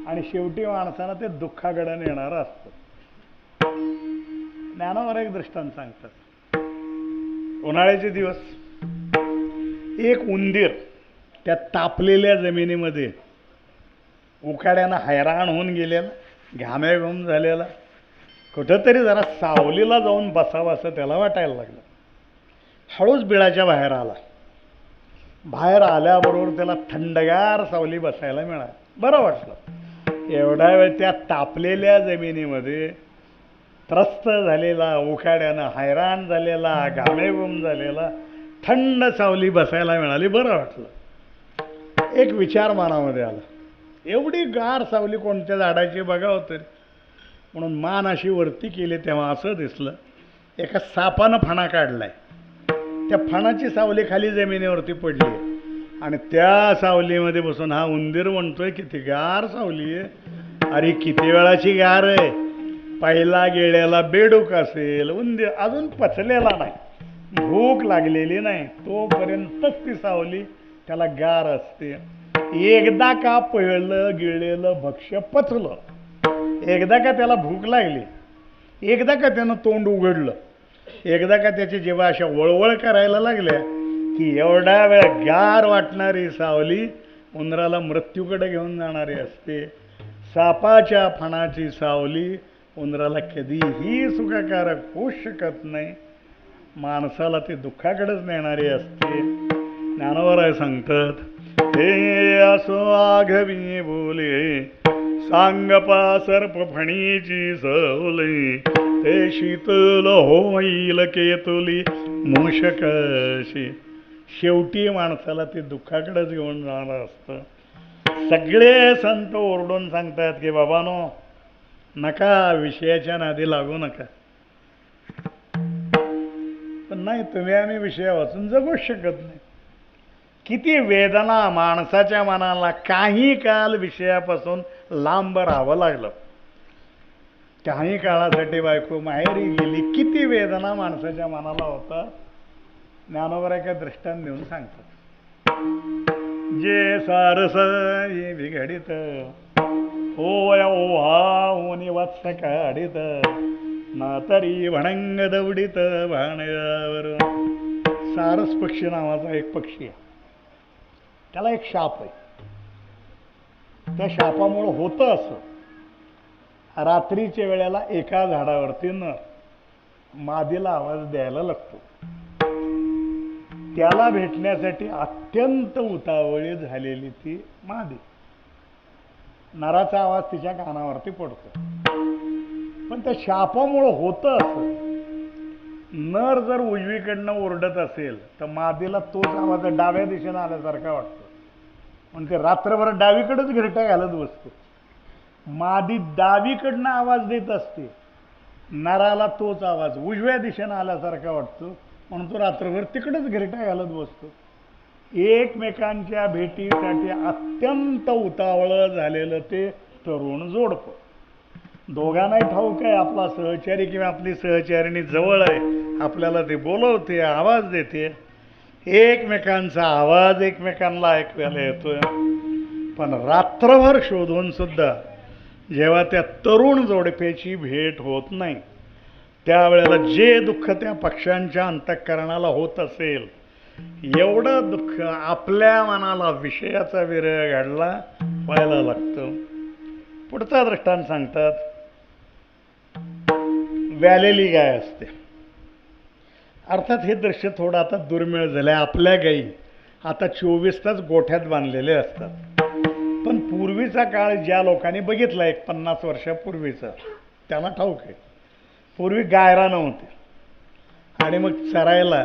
आणि शेवटी माणसानं ते दुःखाकडे नेणारं असतं. ज्ञानावर एक दृष्टांत सांगतात. उन्हाळ्याचे दिवस, एक उंदीर त्या तापलेल्या जमिनीमध्ये उकाड्यानं हैराण होऊन गेलेला, घामेघूम झालेला, कुठंतरी जरा सावलीला जाऊन बसावं असं त्याला वाटायला लागलं. हळूच बिळाच्या बाहेर आला. बाहेर आल्याबरोबर त्याला थंडगार सावली बसायला मिळाली, बरं वाटलं. एवढा वेळ त्या तापलेल्या जमिनीमध्ये त्रस्त झालेला, उकाड्यानं हैराण झालेला, घामेघूम झालेला, थंड सावली बसायला मिळाली, बरं वाटलं. एक विचार मनामध्ये आला, एवढी गार सावली कोणत्या झाडाची बघावं तरी. म्हणून मान अशी वरती केली तेव्हा असं दिसलं एका सापानं फणा काढलाय. त्या फणाची सावली खाली जमिनीवरती पडली आणि त्या सावलीमध्ये बसून हा उंदीर म्हणतोय किती गार सावली आहे. अरे किती वेळाची गार आहे. पहिला गेलेला बेडूक असेल, उंदीर अजून पचलेला नाही, भूक लागलेली नाही, तोपर्यंतच ती सावली त्याला गार असते. एकदा का पळलं गिळलेलं भक्ष्य पचलं, एकदा का त्याला भूक लागली, एकदा का त्यानं तोंड उघडलं, एकदा का त्याची जेव्हा अशा वळवळ करायला लागल्या की एवढा वेळ गार वाटणारी सावली उंदराला मृत्यूकडे घेऊन जाणारी असते. सापाच्या फणाची सावली उंदराला कधीही सुखकारक होऊ शकत नाही, माणसाला ती दुःखाकडेच नेणारी असते. ज्ञानोबराय सांगतात, हे असो आघवी बोले सांगपा सर्प फणीची सवले ते शीतल होईल केतुली मूषकशी. शेवटी माणसाला ते दुःखाकडेच घेऊन जाणार असतं. सगळे संत ओरडून सांगतात की बाबानो नका विषयाच्या नादी लागू नका. पण नाही, तुम्ही आम्ही विषय वाचून जगूच शकत नाही. किती वेदना माणसाच्या मनाला काही काळ विषयापासून लांब राहावं लागलं. काही काळासाठी बायको माहेरी गेली, किती वेदना माणसाच्या मनाला होता. ज्ञानोबराच्या दृष्टांत देऊन सांगतात, जे सारस बिघडित ओया ओहा ओनी वत्स काढित ना तरी भणंग दौडित भाण्यावर. सारस पक्षी नावाचा एक पक्षी आहे, त्याला एक शाप आहे. त्या शापामुळं होतं असं, रात्रीच्या वेळेला एका झाडावरती न मादीला आवाज द्यायला लागतो. त्याला भेटण्यासाठी अत्यंत उतावळी झालेली ती मादी, नराचा आवाज तिच्या कानावरती पडतो. पण त्या शापामुळं होतं असं, नर जर उजवीकडनं ओरडत असेल तर मादीला तोच आवाज डाव्या दिशेनं आल्यासारखा वाटतो, म्हणून ते रात्रभर डावीकडेच घरटा घालत बसतो. मादी डावीकडनं आवाज देत असते, नराला तोच आवाज उजव्या दिशेनं आल्यासारखा वाटतो, म्हणून तो रात्रभर तिकडेच घरटा घालत बसतो. एकमेकांच्या भेटीसाठी अत्यंत उतावळं झालेलं ते तरुण जोडपं. दोघांनाही ठाऊक आहे आपला सहचारी किंवा आपली सहचारिणी जवळ आहे, आपल्याला ते बोलवते, आवाज देते, एकमेकांचा आवाज एकमेकांना ऐकवायला येतोय. पण रात्रभर शोधून सुद्धा जेव्हा त्या तरुण जोडप्याची भेट होत नाही, त्यावेळेला जे दुःख त्या पक्ष्यांच्या अंतःकरणाला होत असेल, एवढं दुःख आपल्या मनाला विषयाचा विरह घडला व्हायला लागतं. पुढचा दृष्टांत सांगतात, व्यालेली गाय असते. अर्थात हे दृश्य थोडं आता दुर्मिळ झालं आहे. आपल्या गायी आता 24 तास गोठ्यात बांधलेले असतात. पण पूर्वीचा काळ ज्या लोकांनी बघितला 50 वर्षापूर्वीचा, त्यांना ठाऊक आहे, पूर्वी गायरा नव्हते आणि मग चरायला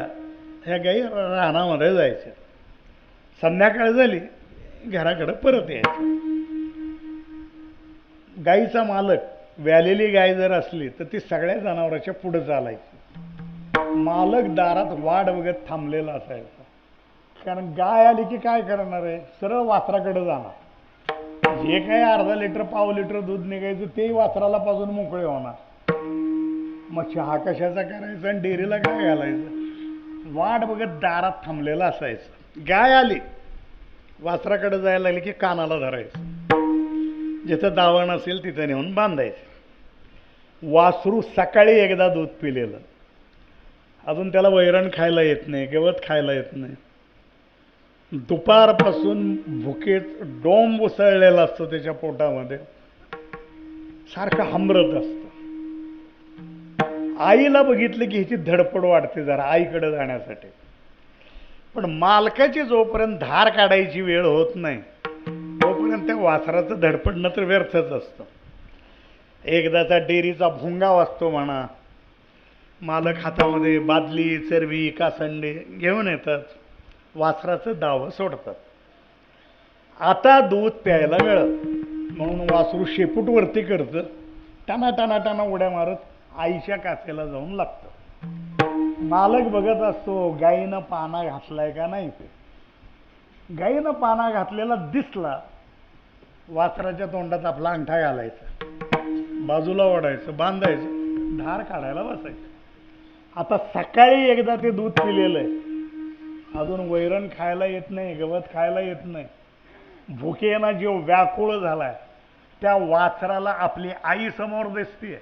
ह्या गाई रानामध्ये जायच्या. संध्याकाळ झाली घराकडे परत यायचं. गाईचा मालक व्यालेली गाय जर असली तर ती सगळ्या जनावरांच्या पुढे चालायची. मालक दारात वाट बघत थांबलेला असायचा, कारण गाय आली की काय करणार आहे, सरळ वासराकडे जाणार. जे काही अर्धा लिटर पाव लिटर दूध निघायचं तेही वासराला पाजून मोकळे होणार. मग चहा कशाचा करायचा आणि डेअरीला काय घालायचं. वाट बघत दारात थांबलेला असायचं. गाय आली, वासराकडे जायला लागली की कानाला धरायचं, जिथं दावण असेल तिथं नेऊन बांधायचं. वासरू सकाळी एकदा दूध पिलेलं, अजून त्याला वैरण खायला येत नाही, गवत खायला येत नाही, दुपारपासून भुकेत डोंब उसळलेला असतो त्याच्या पोटामध्ये, सारखं हंबरत असतं. आईला बघितलं की ह्याची धडपड वाढते जरा आईकडे जाण्यासाठी. पण मालकाची जोपर्यंत धार काढायची वेळ होत नाही तोपर्यंत त्या वासराचं धडपडणं तर व्यर्थच असतं. एकदाचा डेअरीचा भुंगा वाजतो म्हणा, मालक हातामध्ये बादली चरवी कासंडे घेऊन येतात, वासराचं दावं सोडतात. आता दूध प्यायला मिळत म्हणून वासरू शेपूट वरती करतं, टाना टाना टाना उड्या मारत आईच्या कासेला जाऊन लागतं. मालक बघत असतो गाईनं पाना घातलाय का नाही. ते गाईनं पाना घातलेला दिसला, वासराच्या तोंडात आपला अंगठा घालायचा, बाजूला ओढायचं, बांधायचं, धार काढायला बसायचं. आता सकाळी एकदा ते दूध पिलेलं आहे, अजून वैरण खायला येत नाही, गवत खायला येत नाही, भुकेनं जीव व्याकुळ झालाय. त्या वासराला आपली आई समोर दिसते,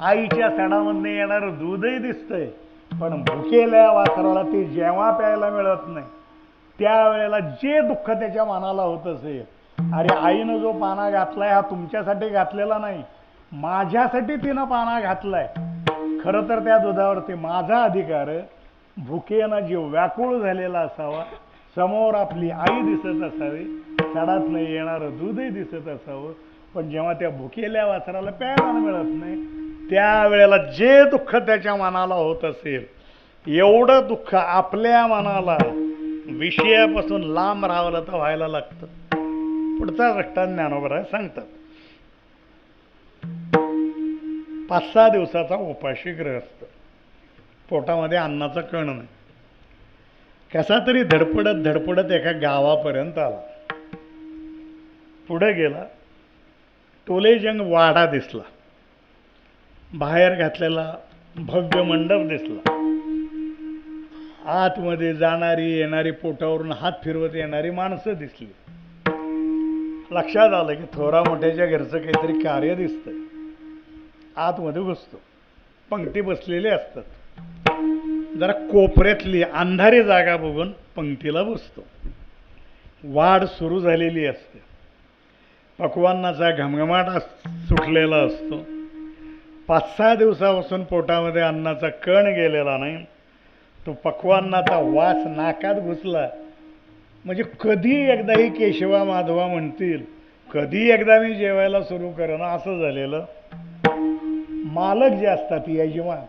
आईच्या सडामध्ये येणारं दूधही दिसतंय, पण भुकेल्या वासराला ते जेव्हा प्यायला मिळत नाही त्यावेळेला जे दुःख त्याच्या मनाला होत असेल, अरे आईनं जो पाना घातलाय हा तुमच्यासाठी घातलेला नाही, माझ्यासाठी तिनं पाना घातलाय. खरं तर त्या दुधावरती माझा अधिकार, भुकेनं जीव व्याकुळ झालेला असावा, समोर आपली आई दिसत असावी, सडातलं येणारं दूधही दिसत असावं, पण जेव्हा त्या भुकेल्या वासराला प्यायला मिळत नाही त्यावेळेला जे दुःख त्याच्या मनाला होत असेल, एवढं दुःख आपल्या मनाला विषयापासून लांब राहावलं तर व्हायला लागतं. पुढचा दृष्टांत ज्ञानोबा सांगतात. 5-6 दिवसाचा उपाशी ग्रहस्थ, पोटामध्ये अन्नाचा कण नाही, कसा तरी धडपडत धडपडत एका गावापर्यंत आला. पुढे गेला, टोलेजंग वाडा दिसला, बाहेर घातलेला भव्य मंडप दिसला, आतमध्ये जाणारी येणारी पोटावरून हात फिरवत येणारी माणसं दिसली. लक्षात आलं की थोरा मोठ्याच्या घरचं काहीतरी कार्य दिसतंय. आतमध्ये बसतो, पंक्ती बसलेली असतात, जरा कोपऱ्यातली अंधारी जागा बघून पंक्तीला बसतो. वाढ सुरू झालेली असते, पक्वान्नाचा घमघमाट सुटलेला असतो. 5-6 दिवसापासून पोटामध्ये अन्नाचा कण गेलेला नाही, तो पक्वान्नाचा वास नाकात घुसला म्हणजे कधी एकदा ही केशवा माधवा म्हणतील, कधी एकदा मी जेवायला सुरू करेन असं झालेलं. मालक जे असतात यजमान,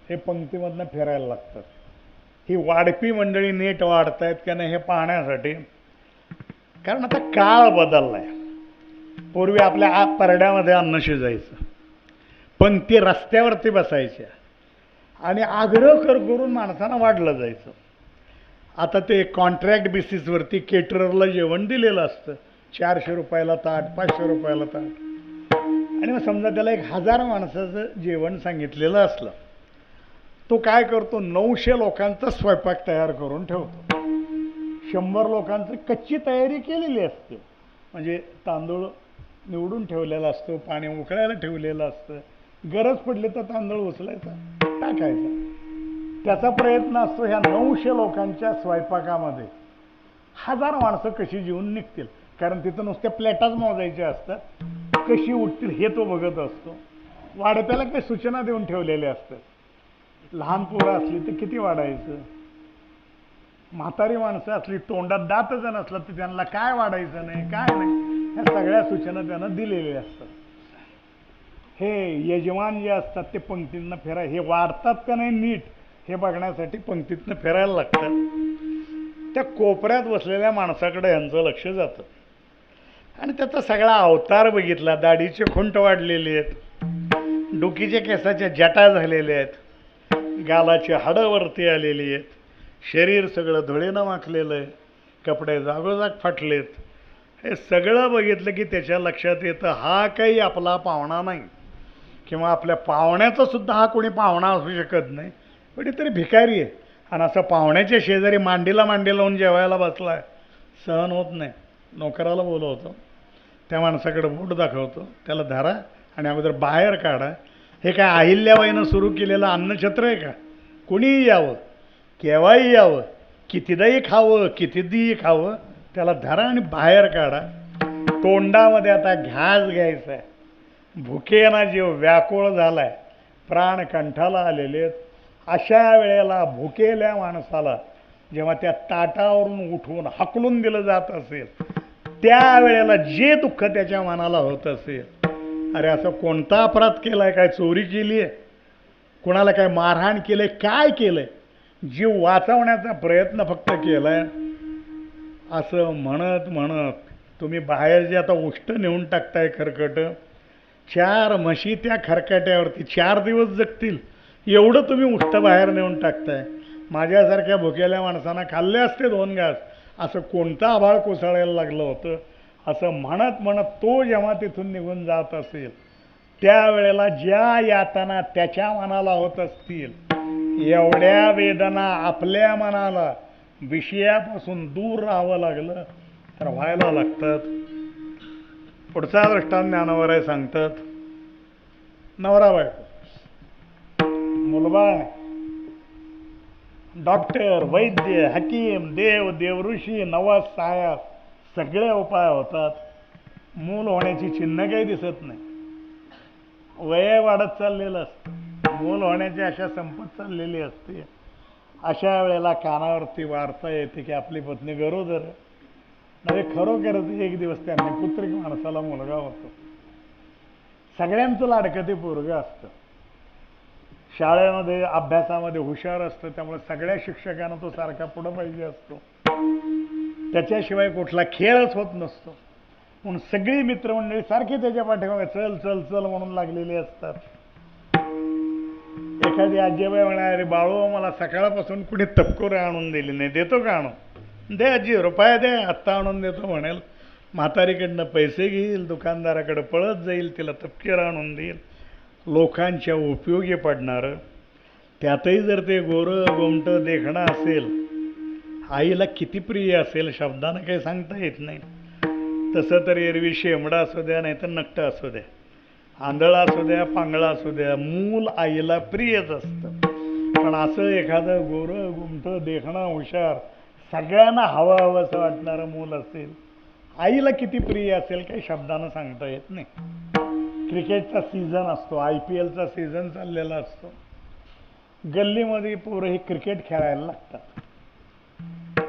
हे पंक्तीमधनं फिरायला लागतात. ही वाढपी मंडळी नीट वाढतायत का नाही हे पाहण्यासाठी, कारण आता काळ बदललाय. पूर्वी आपल्या परड्यामध्ये अन्न शिजायचं, पंक्ती रस्त्यावरती बसायच्या आणि आग्रह करून माणसांना वाढलं जायचं. आता ते कॉन्ट्रॅक्ट बेसिसवरती केटररला जेवण दिलेलं असतं, 400 रुपयाला ताट, 500 रुपयाला ताट. आणि मग समजा त्याला 1000 माणसाचं जेवण सांगितलेलं असलं, तो काय करतो, 900 लोकांचा स्वयंपाक तयार करून ठेवतो. 100 लोकांचं कच्ची तयारी केलेली असते, म्हणजे तांदूळ निवडून ठेवलेला असतो, पाणी उकळायला ठेवलेलं असतं, गरज पडली तर तांदूळ उचलायचा, टाकायचा. त्याचा प्रयत्न असतो ह्या 900 लोकांच्या स्वयंपाकामध्ये 1000 माणसं कशी जेवून निघतील, कारण तिथं नुसत्या प्लेटाच मोजायच्या असतात, कशी उठतील हे तो बघत असतो. वाढप्याला काही सूचना देऊन ठेवलेल्या असतात. लहान पोरं असली तर किती वाढायचं, म्हातारी माणसं असली, तोंडात दातच नसलं तर त्यांना काय वाढायचं नाही, काय नाही, ह्या सगळ्या सूचना त्यांना दिलेल्या असतात. हे यजमान जे असतात ते पंक्तींना फिराय, हे वाढतात का नाही नीट हे बघण्यासाठी पंक्तीतनं फिरायला लागतात. त्या कोपऱ्यात बसलेल्या माणसाकडे यांचं लक्ष जातं आणि त्याचा सगळा अवतार बघितला. दाढीचे खुंट वाढलेले आहेत, डोकीच्या केसाच्या जटा झालेल्या आहेत, गालाची हाडं वरती आलेली आहेत, शरीर सगळं धुळेनं माखलेलं आहे, कपडे जागोजाग फाटलेत. हे सगळं बघितलं की त्याच्या लक्षात येतं हा काही आपला पाहुणा नाही, किंवा आपल्या पाहुण्याचा सुद्धा हा कोणी पाहुणा असू शकत नाही, कोणीतरी भिकारी आहे. आणि असं पाहुण्याच्या शेजारी मांडीला मांडी लावून जेवायला बसलाय, सहन होत नाही. नोकराला बोलवतो, त्या माणसाकडे बोट दाखवतो, त्याला धरा आणि अगोदर बाहेर काढा. हे काय अहिल्याबाईनं सुरू केलेलं अन्नछत्र आहे का? कुणीही यावं, केव्हाही यावं, कितीदाही खावं, कितीही खावं, त्याला धरा आणि बाहेर काढा. तोंडामध्ये आता घास घ्यायचा आहे, भुकेना जीव व्याकुळ झालाय, प्राण कंठाला आलेले आहेत. अशा वेळेला भुकेल्या माणसाला जेव्हा त्या ताटावरून उठवून हकलून दिलं जात असेल, त्यावेळेला जे दुःख त्याच्या मनाला होत असेल, अरे असं कोणता अपराध केलाय, काय चोरी केली आहे, कोणाला काय मारहाण केलंय, काय केलंय, जीव वाचवण्याचा प्रयत्न फक्त केलाय, असं म्हणत म्हणत तुम्ही बाहेर जे आता उष्ट नेऊन टाकताय खरकट, 4 म्हशी त्या खरकाट्यावरती 4 दिवस जगतील एवढं तुम्ही उष्ट बाहेर नेऊन टाकताय. माझ्यासारख्या भुकेल्या माणसांना खाल्ले असते 2 घास, असं कोणतं आभाळ कोसळायला लागलं होतं. असं म्हणत म्हणत तो जेव्हा तिथून निघून जात असेल, त्यावेळेला ज्या यातना त्याच्या मनाला होत असतील, एवढ्या वेदना आपल्या मनाला विषयापासून दूर राहावं लागलं तर व्हायला लागतात. पुढचा दृष्टांत ज्ञानोबा सांगतात. नवरा बायको, मुलबाळ, डॉक्टर, वैद्य, हकीम, देव, देवऋषी, नवस, साया, सगळे उपाय होतात. मूल होण्याची चिन्ह काही दिसत नाही. वय वाढत चाललेलं असतं, मूल होण्याची आशा संपत चाललेली असते. अशा वेळेला कानावरती वार्ता येते की आपली पत्नी गरोदर आहे. नाही खरोखरच एक दिवस त्यांनी पुत्रिक माणसाला मुलगा होतो. सगळ्यांचं लाडकं ते पोरगं असतं. शाळेमध्ये अभ्यासामध्ये हुशार असतं, त्यामुळे सगळ्या शिक्षकांना तो सारखा पुढं पाहिजे असतो. त्याच्याशिवाय कुठला खेळच होत नसतो. म्हणून सगळी मित्रमंडळी सारखी त्याच्या पाठीमागे चल चल चल म्हणून लागलेली असतात. एखादी आजीबाई म्हणा, अरे बाळू मला सकाळपासून कुणी तपकोरे आणून दिली नाही, देतो का आणून? दे आजी, रुपया दे, आत्ता आणून देतो म्हणेल. म्हातारीकडनं पैसे घेईल, दुकानदाराकडे पळत जाईल, तिला तपकीर आणून देईल. लोकांच्या उपयोगी पडणारं, त्यातही जर ते गोरं गोमटं देखणं असेल, आईला किती प्रिय असेल शब्दानं काही सांगता येत नाही. तसं तर एरवी शेंबडा असू द्या नाही तर नक्ट असू द्या, आंधळा असू द्या पांगळा असू द्या, मूल आईला प्रियच असतं. पण असं एखादं गोरं गुमटं देखणं हुशार सगळ्यांना हवं हवं असं वाटणारं मूल असेल, आईला किती प्रिय असेल काही शब्दानं सांगता येत नाही. क्रिकेटचा सीझन असतो, IPLचा सीझन चाललेला असतो. गल्लीमध्ये पोरं ही क्रिकेट खेळायला लागतात.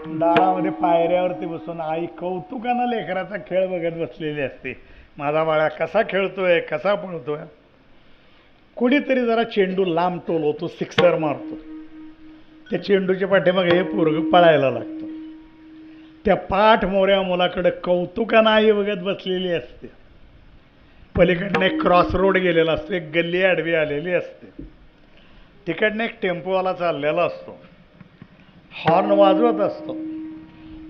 दारामध्ये पायऱ्यावरती बसून आई कौतुकानं लेकराचा खेळ बघत बसलेली असते. माझा बाळा कसा खेळतोय, कसा पळतोय. कुणीतरी जरा चेंडू लांब टोलवतो, सिक्सर मारतो. त्या चेंडूच्या पाठीमागे हे पोरगं पळायला लागतो. त्या पाठ मोऱ्या मुलाकडे कौतुकानं आई बघत बसलेली असते. पलीकडनं एक क्रॉस रोड गेलेला असतो, एक गल्ली आडवी आलेली असते. तिकडनं एक टेम्पोवाला चाललेला असतो, हॉर्न वाजवत असतो.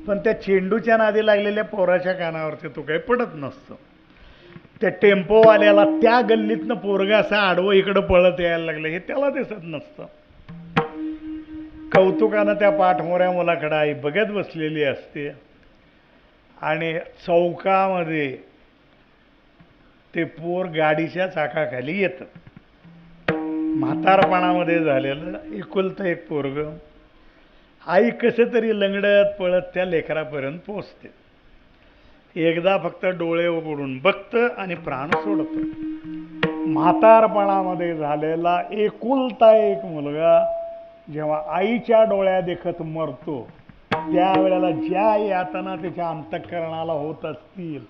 पण त्या चेंडूच्या नादी लागलेल्या पोराच्या कानावरती तो काही पडत नसतो. त्या टेम्पोवाल्याला त्या गल्लीतनं पोरगं असं आडवं इकडं पळत यायला लागलं हे त्याला दिसत नसतं. कौतुकानं त्या पाठमोऱ्या मुलाकडे आई बघत बसलेली असते. आणि चौकामध्ये ते पोर गाडीच्या चाकाखाली येतं. म्हातारपणामध्ये झालेलं एकुलतं एक पोरगं. आई कसं तरी लंगडत पळत त्या लेकरापर्यंत पोचते. एकदा फक्त डोळे उघडून बघतं आणि प्राण सोडतं. म्हातारपणामध्ये झालेला एकुलता एक मुलगा जेव्हा आईच्या डोळ्या देखत मरतो, त्यावेळेला ज्या यातना त्याच्या अंतःकरणाला होत असतील,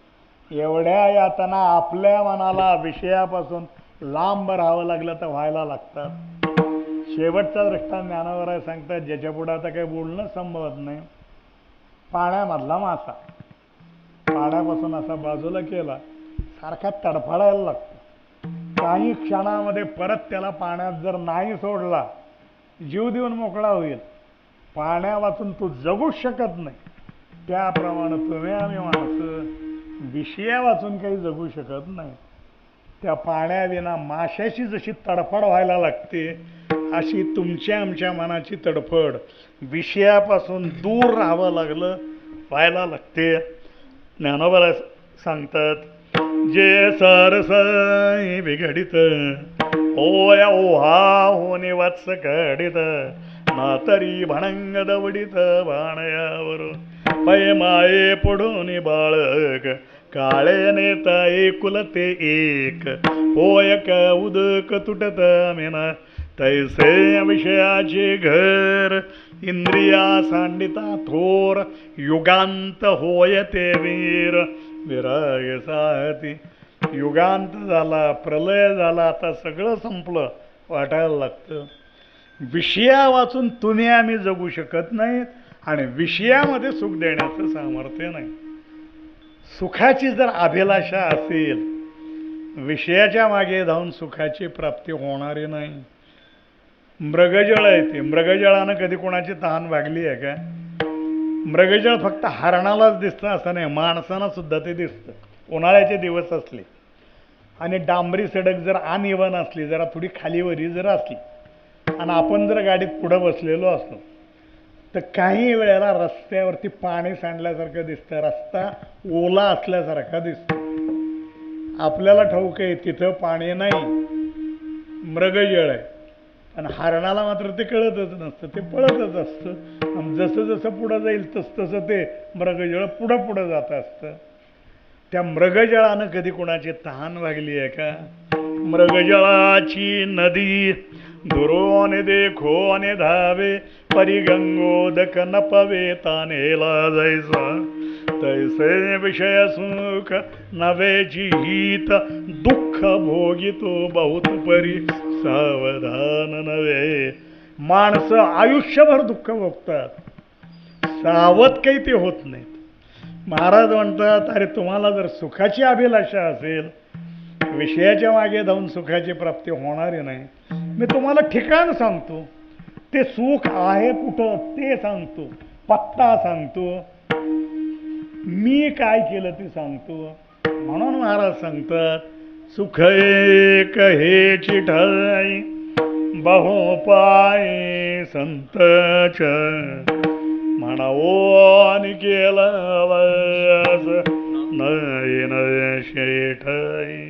एवढ्या यातना आपल्या मनाला विषयापासून लांब राहावं लागलं तर व्हायला लागतात. शेवटचा दृष्टांत ज्ञानावराय सांगतात, ज्याच्या पुढे आता काही बोलणं संभवत नाही. पाण्यामधला मासा पाण्यापासून असा बाजूला केला सारखा तडफडायला लागतो. काही क्षणामध्ये परत त्याला पाण्यात जर नाही सोडला, जीव देऊन मोकळा होईल. पाण्या वाचून तो जगूच शकत नाही. त्याप्रमाणे तुम्ही आम्ही माणसं विषया वाचून काही जगू शकत नाही. त्या पाण्याविना माशाची जशी तडफड व्हायला लागते, अशी तुमच्या आमच्या मनाची तडफड विषयापासून दूर राहावं लागलं व्हायला लागते. ज्ञानोबा सांगतात, जे सरसाई बिघडित होय ओहा होणे वाच कडित, ना तरी भणंग दवडित बाणयावर पै माये पुढून बाळक काळे नेता एकुलते एक होय क उदक तुटत मेना तैसे विषयाचे घर इंद्रिया सांडिता थोर युगांत होय ते वीर विराग साहती. युगांत झाला, प्रलय झाला, आता सगळं संपलं वाटायला लागतं. विषया वाचून तुम्ही आम्ही जगू शकत नाहीत आणि विषयामध्ये सुख देण्याचं सामर्थ्य नाही. सुखाची जर अभिलाषा असेल, विषयाच्या मागे धावून सुखाची प्राप्ती होणारी नाही. मृगजळ आहे ते, मृगजळानं कधी कोणाची तहान भागली आहे का? मृगजळ फक्त हरणालाच दिसतं असं नाही, माणसांना सुद्धा ते दिसतं. उन्हाळ्याचे दिवस असले आणि डांबरी सडक जर अनइवन असली, जरा थोडी खालीवरी जर असली आणि आपण जर गाडीत पुढं बसलेलो असलो, तर काही वेळेला रस्त्यावरती पाणी सांडल्यासारखं दिसतं, रस्ता ओला असल्यासारखा दिसतो. आपल्याला ठाऊक आहे तिथं पाणी नाही, मृगजळ आहे. आणि हरणाला मात्र ते कळतच नसतं, ते पळतच असतं. जसं जसं पुढं जाईल तसं ते मृगजळ पुढं पुढं जात असतं. त्या मृगजळानं कधी कोणाची तहान भागली आहे का? मृगजळाची नदी दुरोने देखो आणि धावे परिगंगोदक न पवेता नेला जैसा तैसे विषय सुख नवेची हित दुःख भोगितो बहुत परी सावधान नव्हे. माणसं आयुष्यभर दुःख भोगतात, सावध काही ते होत नाहीत. महाराज म्हणतात, अरे तुम्हाला जर सुखाची अभिलाषा असेल, विषयाच्या मागे जाऊन सुखाची प्राप्ती होणारी नाही. मी तुम्हाला ठिकाण सांगतो, ते सुख आहे कुठं ते सांगतो, पत्ता सांगतो, मी काय केलं ते सांगतो. म्हणून महाराज सांगतात, सुख एक हेची ठाई बहुपाय संतच म्हणावो आणि केलं नयन शेठाई.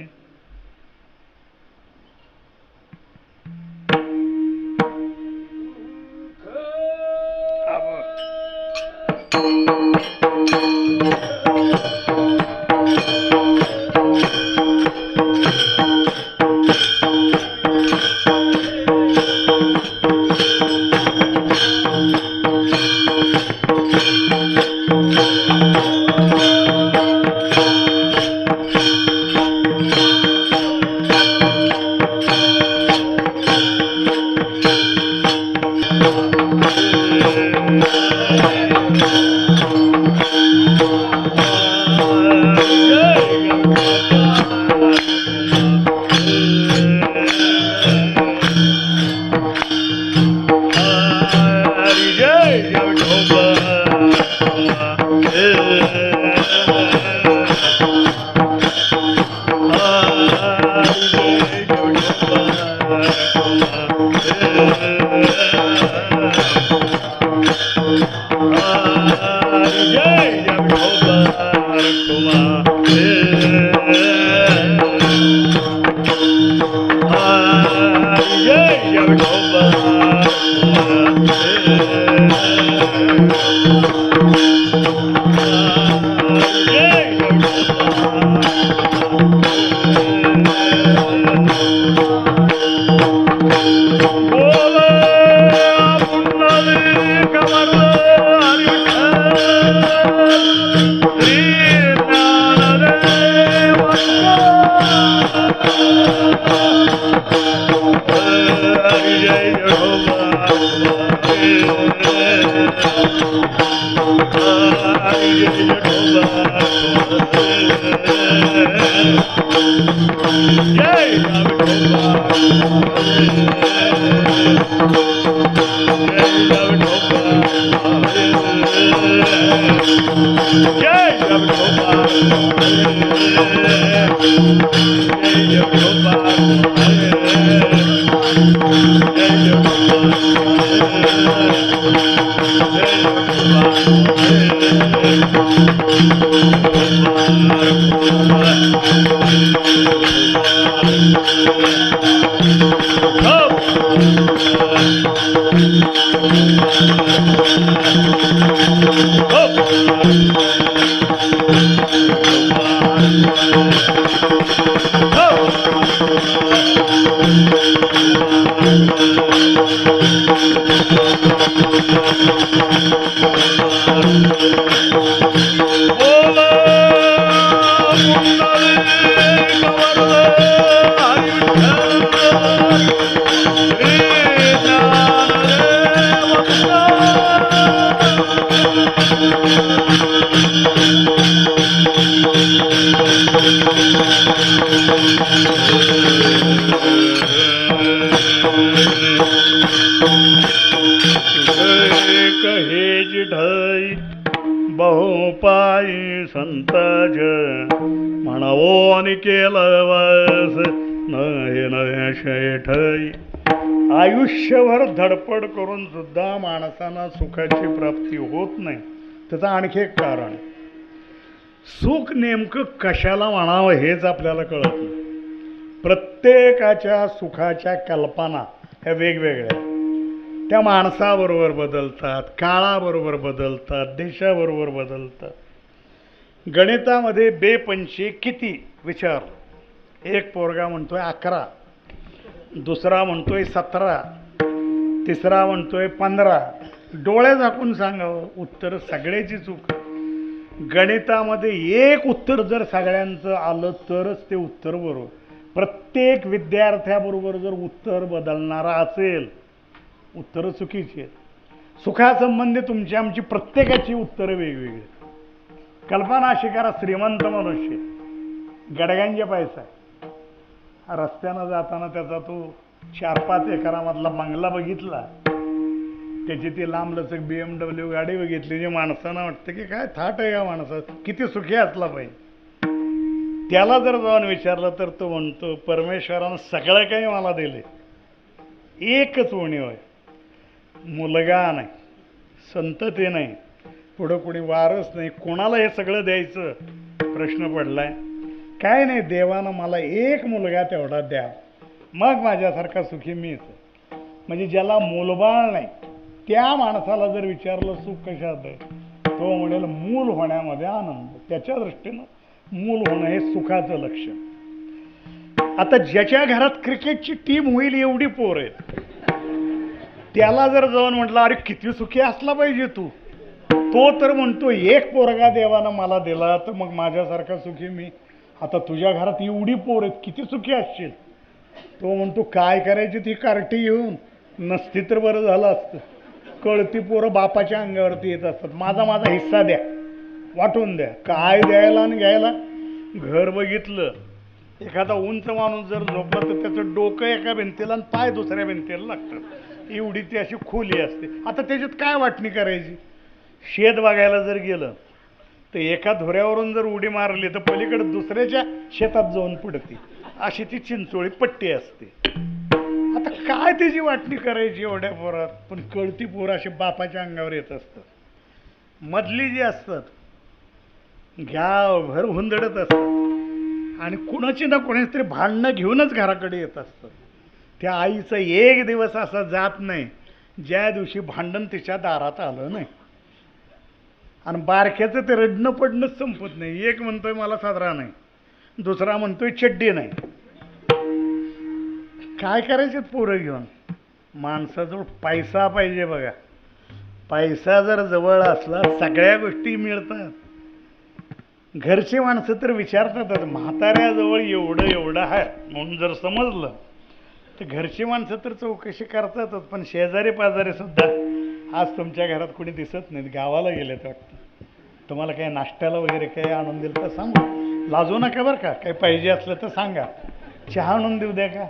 बहुपायी संतज म्हणावो आणि केलं वास नये नये शेठाई. आयुष्यभर धडपड करून सुद्धा माणसांना सुखाची प्राप्ती होत नाही. त्याचं आणखी एक कारण, सुख नेमकं कशाला म्हणावं हेच आपल्याला कळत नाही. प्रत्येकाच्या सुखाच्या कल्पना ह्या वेगवेगळ्या, त्या माणसाबरोबर बदलतात, काळाबरोबर बदलतात, देशाबरोबर बदलतात. गणितामध्ये बेपंचे किती विचार, एक पोरगा म्हणतोय 11, दुसरा म्हणतोय 17, तिसरा म्हणतोय 15. डोळे झाकून सांगावं, उत्तर सगळ्याची चूक. गणितामध्ये एक उत्तर जर सगळ्यांचं आलं तरच ते उत्तर बरोबर. प्रत्येक विद्यार्थ्याबरोबर जर उत्तर बदलणारा असेल, उत्तरं चुकीची आहेत. सुखासंबंधी तुमची आमची प्रत्येकाची उत्तरं वेगवेगळी. कल्पना अशी करा, श्रीमंत मनुष्य, गडगंज पैसा आहे, रस्त्यानं जाताना त्याचा तो 4-5 एकरामधला बंगला बघितला, त्याची ती लांबलचक BMW गाडी बघितली, जी माणसानं वाटतं की काय थाट आहे या माणसात, किती सुखी असला पाहिजे. त्याला जर जाऊन विचारलं तर तो म्हणतो, परमेश्वरानं सगळं काही मला दिले, एकच उणीव आहे, मुलगा नाही, संतती नाही, पुढं कोणी वारस नाही. कोणाला हे सगळं द्यायचं प्रश्न पडलाय? काय नाही, देवानं मला एक मुलगा तेवढा द्या, मग माझ्यासारखा सुखी मीच. म्हणजे ज्याला मूलबाळ नाही त्या माणसाला जर विचारलं सुख कशात आहे, तो म्हणेल मूल होण्यामध्ये आनंद. त्याच्या दृष्टीनं मूल होणं हे सुखाचं लक्षण. आता ज्याच्या घरात क्रिकेटची टीम होईल एवढी पोर आहेत, त्याला जर जाऊन म्हटलं अरे किती सुखी असला पाहिजे तू, तो तर म्हणतो एक पोरगा देवानं मला दिला तर मग माझ्यासारखा सुखी मी. आता तुझ्या घरात एवढी पोर आहेत, किती सुखी असशील. तो म्हणतो काय करायची ती कार्टी घेऊन, नसती तर बरं झालं असतं. कळती पोरं बापाच्या अंगावरती येत असतात, माझा माझा हिस्सा द्या, वाटून द्या. काय द्यायला आणि घ्यायला. घर बघितलं, एखादा उंच माणूस जर झोपला तर त्याचं डोकं एका भिंतीला आणि पाय दुसऱ्या भिंतीला लागतात, एवढी ती अशी खोली असते. आता त्याच्यात काय वाटणी करायची. शेत बघायला जर गेलं तर एका धुऱ्यावरून जर उडी मारली तर पलीकडे दुसऱ्याच्या शेतात जाऊन पडते, अशी ती चिंचोळी पट्टी असते. आता काय त्याची वाटणी करायची एवढ्या पोरात. पण कळती पोरं अशी बापाच्या अंगावर येत असतात. मधली जी असतात घ्याभर हुंदडत असतात आणि कुणाची ना कोणाची तरी भांडणं घेऊनच घराकडे येत असतात. त्या आईचा एक दिवस असा जात नाही ज्या दिवशी भांडण तिच्या दारात आलं नाही. आणि बारक्याचं ते रडणं पडणंच संपत नाही. एक म्हणतोय मला साजरा नाही, दुसरा म्हणतोय चड्डी नाही. काय करायचे पोरं घेऊन. माणसाजवळ पैसा पाहिजे बघा. पैसा जर जवळ असला सगळ्या गोष्टी मिळतात. घरची माणसं तर विचारतातच, म्हाताऱ्याजवळ एवढं एवढं आहे म्हणून जर समजलं तर घरची माणसं तर चौकशी करतातच. पण शेजारी पाजारी सुद्धा आज तुमच्या घरात कोणी दिसत नाहीत, गावाला गेलेत वाटतं. तुम्हाला काही नाश्त्याला वगैरे काही आणून दिलं तर सांगा, लाजू नका बरं का. काही पाहिजे असलं तर सांगा, चहा आणून देऊ द्या का.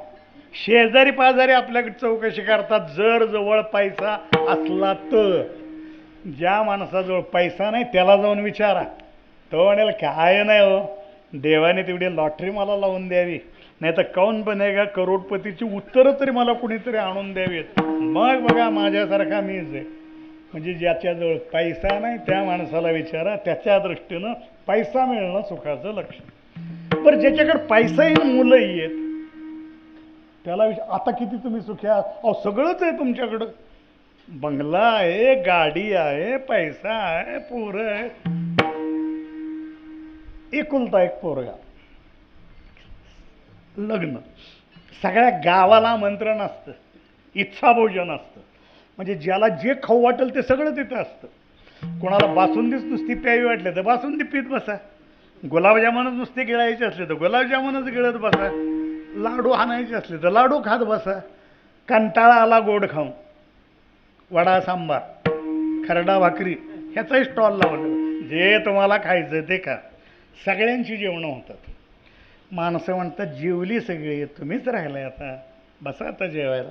शेजारी पाजारी आपल्याकडे चौकशी करतात जर जवळ पैसा असला तर. ज्या माणसाजवळ पैसा नाही त्याला जाऊन विचारा, तो म्हणेल काय नाही हो, देवाने तेवढी लॉटरी मला लावून द्यावी, नाही तर कौन बनेगा करोडपतीची उत्तरं तरी मला कुणीतरी आणून द्यावीत, मग बघा माझ्यासारखा मीच आहे. म्हणजे ज्याच्याजवळ पैसा नाही त्या माणसाला विचारा, त्याच्या दृष्टीनं पैसा मिळणं सुखाचं लक्षण. बरं ज्याच्याकडे पैसाही मुलंही आहेत त्याला आता किती तुम्ही सुखी आहात. अहो सगळंच आहे तुमच्याकडं, बंगला आहे, गाडी आहे, पैसा आहे, पोरं आहे. एकुलता एक पोरगा, लग्न, सगळ्या गावाला आमंत्रण असतं, इच्छाभोजन असतं. म्हणजे ज्याला जे खाऊ वाटेल ते सगळं तिथं असतं. कोणाला बासुंदीच नुसती प्यावी वाटले तर बासुंदी पीत बसा, गुलाबजामुनच नुसते गिळायचे असले तर गुलाबजामुनच गिळत बसा, लाडू आणायचे असले तर लाडू खात बसा. कंटाळा आला गोड खाऊन, वडा सांबार, खरडा भाकरी ह्याचाही स्टॉल लावलं, जे तुम्हाला खायचं ते खा. सगळ्यांची जेवणं होतात. माणसं म्हणतात जेवली सगळी, तुम्हीच राहिलाय आता, बसा आता जेवायला.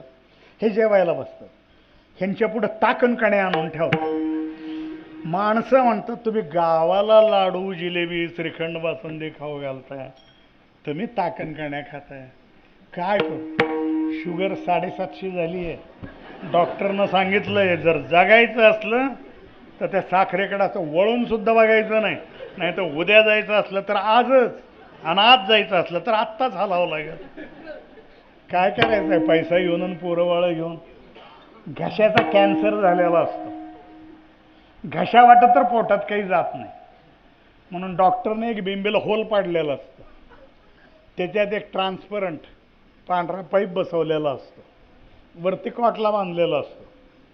हे जेवायला बसतात, ह्यांच्या पुढं ताकणकणे आणून ठेवतात. माणसं म्हणतात तुम्ही गावाला लाडू जिलेबी श्रीखंड बासुंदी खाऊ घालताय, तुम्ही ताकणकण्या खाताय. काय करू, शुगर 750 झाली आहे. डॉक्टरनं सांगितलंय जर जगायचं असलं तर त्या साखरेकडं असं वळून सुद्धा बघायचं नाही, नाही तर उद्या जायचं असलं तर आजच, आणि आज जायचं असलं तर आत्ताच हलावं लागेल. काय करायचं आहे, पैसा घेऊन आणि पोरंबाळं घेऊन. घशाचा कॅन्सर झालेला असतो, घशा वाटत तर पोटात काही जात नाही, म्हणून डॉक्टरने एक बिंबीला होल पाडलेलं असतं, त्याच्यात एक ट्रान्सपरंट पांढरा पाईप बसवलेला असतो, वरती कॉटला बांधलेला असतो,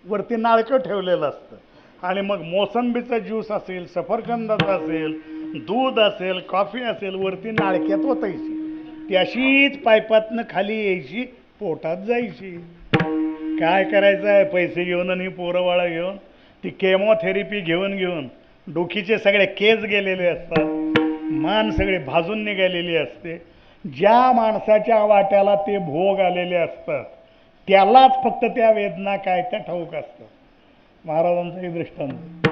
वरती नाळकं ठेवलेलं असतं आणि मग मोसंबीचा ज्यूस असेल, सफरचंदाचा असेल, दूध असेल, कॉफी असेल, वरती नाळक्यात ओतायची, ती अशीच पाईपातनं खाली यायची, पोटात जायची. काय करायचं आहे, पैसे घेऊन आणि पोरंबाळं घेऊन ती केमोथेरपी घेऊन डोकीचे सगळे केस गेलेले असतात, मान सगळे भाजून निघालेली असते. ज्या माणसाच्या वाट्याला ते भोग आलेले असतात त्यालाच फक्त त्या वेदना काय त्या ठाऊक असतात. महाराजांचाही दृष्टांत,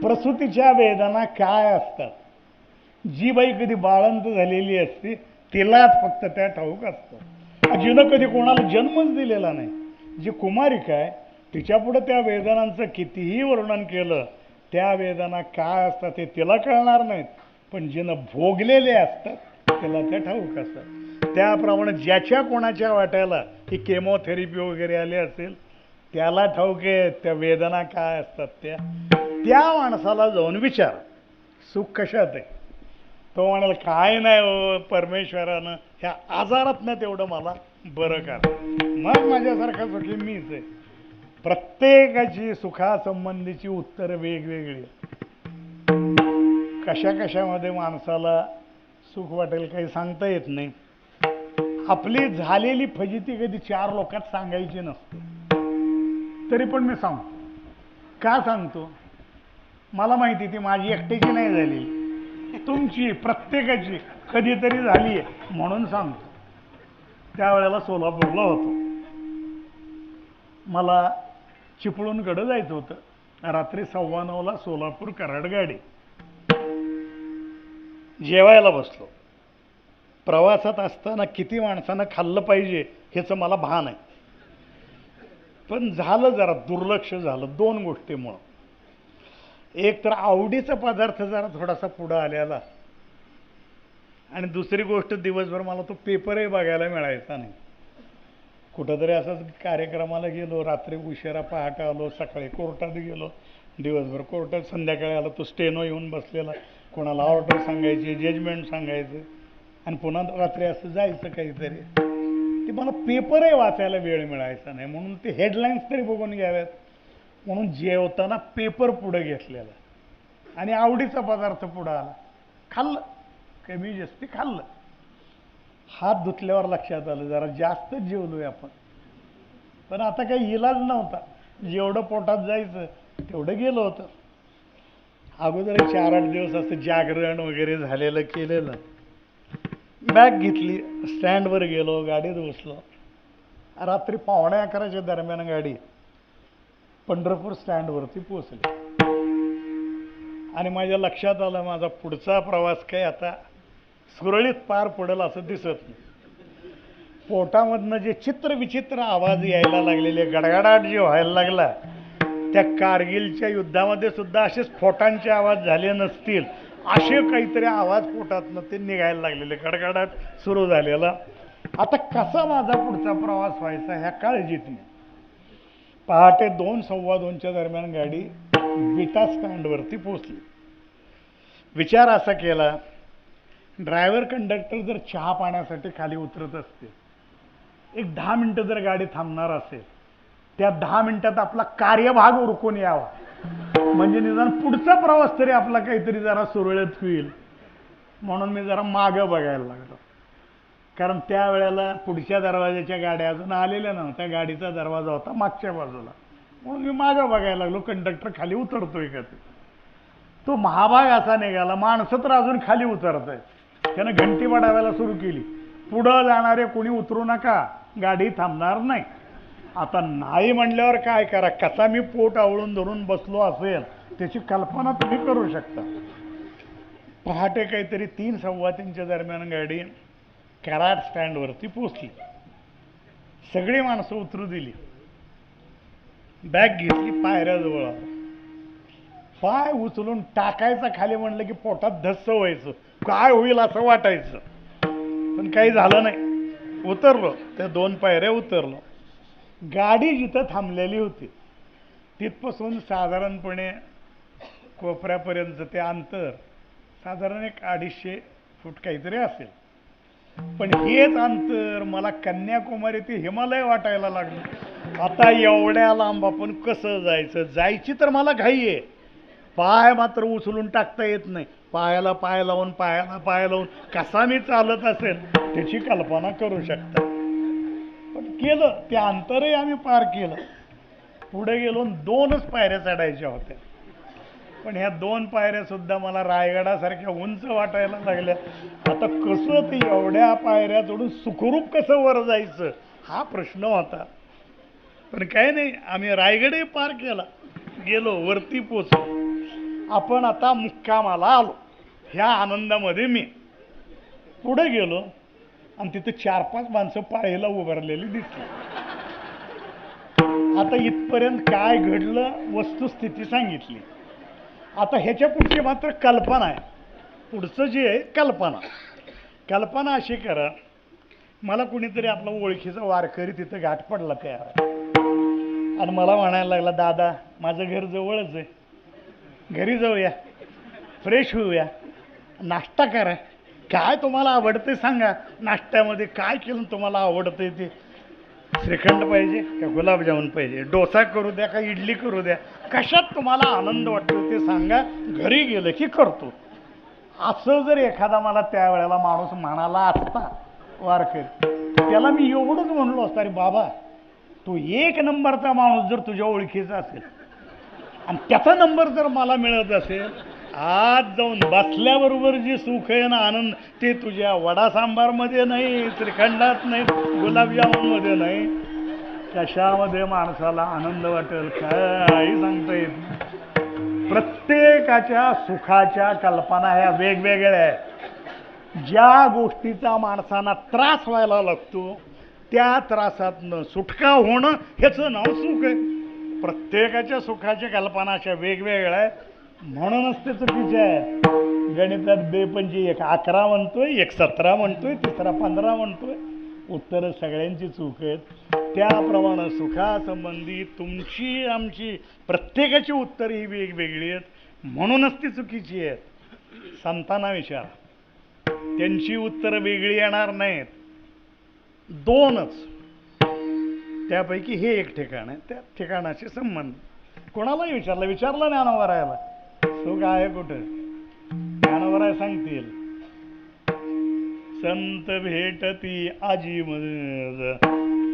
प्रसूतीच्या वेदना काय असतात, जी बाई कधी बाळंत झालेली असते तिलाच फक्त त्या ठाऊक असतात. जिनं कधी कोणाला जन्मच दिलेला नाही, जी कुमारिका आहे तिच्यापुढे त्या वेदनांचं कितीही वर्णन केलं, त्या वेदना काय असतात ते तिला कळणार नाहीत, पण जिनं भोगलेले असतात त्याला त्या ठाऊक असतात. त्याप्रमाणे ज्याच्या कोणाच्या वाट्याला ही केमोथेरपी वगैरे आली असेल त्याला ठाऊक आहे त्या वेदना काय असतात. त्या माणसाला जाऊन विचार, सुख कशात आहे. तो म्हणाल काय नाही हो, परमेश्वरानं ह्या आजारातनं तेवढं मला बरं करा, मग माझ्यासारखा सुखी मीच आहे. प्रत्येकाची सुखासंबंधीची उत्तरं वेगवेगळी. कशा कशामध्ये माणसाला सुख वाटेल काही सांगता येत नाही. आपली झालेली फजिती कधी चार लोकात सांगायची नसते, तरी पण मी सांगतो. का सांगतो, मला माहिती ती माझी एकट्याची नाही झालेली, तुमची प्रत्येकाची कधीतरी झाली आहे म्हणून सांगतो. त्यावेळेला सोलापूरला होतो, मला चिपळूणकडं जायचं होतं. रात्री 9:15 सोलापूर कराड गाडी. जेवायला बसलो. प्रवासात असताना किती माणसानं खाल्लं पाहिजे ह्याचं मला भान आहे, पण झालं जरा दुर्लक्ष झालं 2 गोष्टीमुळं. एक तर आवडीचा पदार्थ जरा थोडासा पुढं आलेला, आणि दुसरी गोष्ट दिवसभर मला तो पेपरही बघायला मिळायचा नाही. कुठंतरी असंच कार्यक्रमाला गेलो, रात्री उशिरा पहाटे आलो, सकाळी कोर्टात गेलो, दिवसभर कोर्टात, संध्याकाळी आलो तो स्टेनो येऊन बसलेला, कोणाला ऑर्डर सांगायची, जजमेंट सांगायचं, आणि पुन्हा रात्री असं जायचं काहीतरी. ते मला पेपरही वाचायला वेळ मिळायचा नाही, म्हणून ते हेडलाईन्स तरी बघून घ्याव्यात म्हणून जेवताना पेपर पुढे घेतलेला आणि आवडीचा पदार्थ पुढं आला, खाल्लं, कमी जास्ती खाल्लं. हात धुतल्यावर लक्षात आलं जरा जास्तच जेवलोय आपण, पण आता काही इलाज नव्हता, जेवढं पोटात जायचं तेवढं गेलं होतं. अगोदर 4-8 दिवस असं जागरण वगैरे झालेलं केलेलं. बॅग घेतली, स्टँडवर गेलो, गाडीत बसलो. रात्री 11:15 दरम्यान गाडी पंढरपूर स्टँडवरती पोचली आणि माझ्या लक्षात आलं माझा पुढचा प्रवास काही आता सुरळीत पार पडेल असं दिसत नाही. पोटामधनं जे चित्रविचित्र आवाज यायला लागलेले, गडगडाट जे व्हायला लागला, त्या कारगिलच्या युद्धामध्ये सुद्धा असे स्फोटांचे आवाज झाले नसतील असे काहीतरी आवाज पोटातनं ते निघायला लागलेले, गडगडाट सुरू झालेला. आता कसा माझा पुढचा प्रवास व्हायचा ह्या काळजीत नाही. पहाटे 2-2:15 दरम्यान गाडी विटा स्टँडवरती पोचली. विचार असा केला, ड्रायव्हर कंडक्टर जर चहा पाण्यासाठी खाली उतरत असते, एक 10 मिनिटं जर गाडी थांबणार असेल, त्या 10 मिनिटात आपला कार्यभाग उरकून यावा, म्हणजे निदान पुढचा प्रवास तरी आपला काहीतरी जरा सुरळीत होईल. म्हणून मी जरा मागं बघायला लागलो, कारण त्यावेळेला पुढच्या दरवाजाच्या गाड्या अजून आलेल्या नव्हत्या, गाडीचा दरवाजा होता मागच्या बाजूला, म्हणून मी मागं बघायला लागलो कंडक्टर खाली उतरतोय का ते. तो महाभाग असा निघाला, माणसं तर अजून खाली उतरत आहेत. त्यानं घंटी वाढवायला सुरू केली, पुढं जाणारे कोणी उतरू नका, गाडी थांबणार नाही. आता नाही म्हणल्यावर काय करा, कसा मी पोट आवळून धरून बसलो असेल त्याची कल्पना तुम्ही करू शकता. पहाटे काहीतरी 3-3:15 दरम्यान गाडी कराड स्टँडवरती पोचली. सगळी माणसं उतरू दिली, बॅग घेतली, पायऱ्याजवळ आलो. पाय उचलून टाकायचा खाली म्हणलं की पोटात धस्स व्हायचं, काय होईल असं वाटायचं, पण काही झालं नाही. उतरलो, त्या 2 पायऱ्या उतरलो. गाडी जिथं थांबलेली होती तिथपासून साधारणपणे कोपऱ्यापर्यंत ते अंतर साधारण एक 250 फूट काहीतरी असेल. पण हेच अंतर मला कन्याकुमारी ते हिमालय वाटायला लागलं. आता एवढ्या लांब आपण कसं जायचं? जायची तर मला घाई आहे, पाय मात्र उचलून टाकता येत नाही. पायाला पाय लावून पायाला पाय लावून कसा मी चालत असेल त्याची कल्पना करू शकता. पण केलं ते अंतरही आम्ही पार केलं. पुढे गेलो, 2च पायऱ्या चढायच्या होत्या. पण ह्या 2 पायऱ्या सुद्धा मला रायगडासारख्या उंच वाटायला लागल्या. आता कसं ते एवढ्या पायऱ्या चढून सुखरूप कसं वर जायचं हा प्रश्न होता. पण काय नाही, आम्ही रायगडही पार केला, गेलो वरती पोचलो. आपण आता मुक्कामाला आलो. ह्या आनंदामध्ये मी पुढे गेलो आणि तिथे 4-5 माणसं पाळीला उभारलेली दिसली. आता इथपर्यंत काय घडलं वस्तुस्थिती सांगितली. आता ह्याच्या पुढची मात्र कल्पना आहे. पुढचं जे आहे कल्पना अशी करा, मला कुणीतरी आपला ओळखीचा वारकरी तिथं गाठ पडला तयार आणि मला म्हणायला लागला, दादा माझं घर जवळच आहे, घरी जाऊया, फ्रेश होऊया, नाश्ता करा, काय तुम्हाला आवडते सांगा, नाश्त्यामध्ये काय केलं तुम्हाला आवडते ते, श्रीखंड पाहिजे का गुलाबजामुन पाहिजे, डोसा करू द्या का इडली करू द्या, कशात तुम्हाला आनंद वाटतो ते सांगा, घरी गेलं की करतो. असं जर एखादा मला त्यावेळेला माणूस म्हणाला असता वारकरी, त्याला मी एवढंच म्हणलो असतं, अरे बाबा तू 1 नंबरचा माणूस जर तुझ्या ओळखीचा असेल आणि त्याचा नंबर जर मला मिळत असेल, आज जाऊन बसल्याबरोबर जे सुख आहे ना आनंद ते तुझ्या वडा सांबारमध्ये नाही, श्रीखंडात नाही, गुलाबजामुनमध्ये नाही, कशामध्ये माणसाला आनंद वाटेल काही सांगता येत नाही. प्रत्येकाच्या सुखाच्या कल्पना ह्या वेगवेगळ्या आहेत. ज्या गोष्टीचा माणसांना त्रास व्हायला लागतो त्या त्रासातनं सुटका होणं ह्याचं नाव सुख आहे. प्रत्येकाच्या सुखाच्या कल्पना अशा वेगवेगळ्या आहेत, म्हणूनच ते चुकीचे आहेत. गणितात बेपंची 1 11 म्हणतोय, 1 17 म्हणतोय, तिसरा 15 म्हणतोय, उत्तरं सगळ्यांची चूक आहेत. त्याप्रमाणे सुखासंबंधी तुमची आमची प्रत्येकाची उत्तरं ही वेगवेगळी आहेत, म्हणूनच ती चुकीची आहेत. संतांना विचार, त्यांची उत्तरं वेगळी येणार नाहीत. 2च, त्यापैकी हे एक ठिकाण आहे, त्या ठिकाणाशी संबंध. कोणालाही विचारलं ज्ञानोबरायला, सुख आहे कुठं? ज्ञानोबराय सांगतील, संत भेटती आजी मज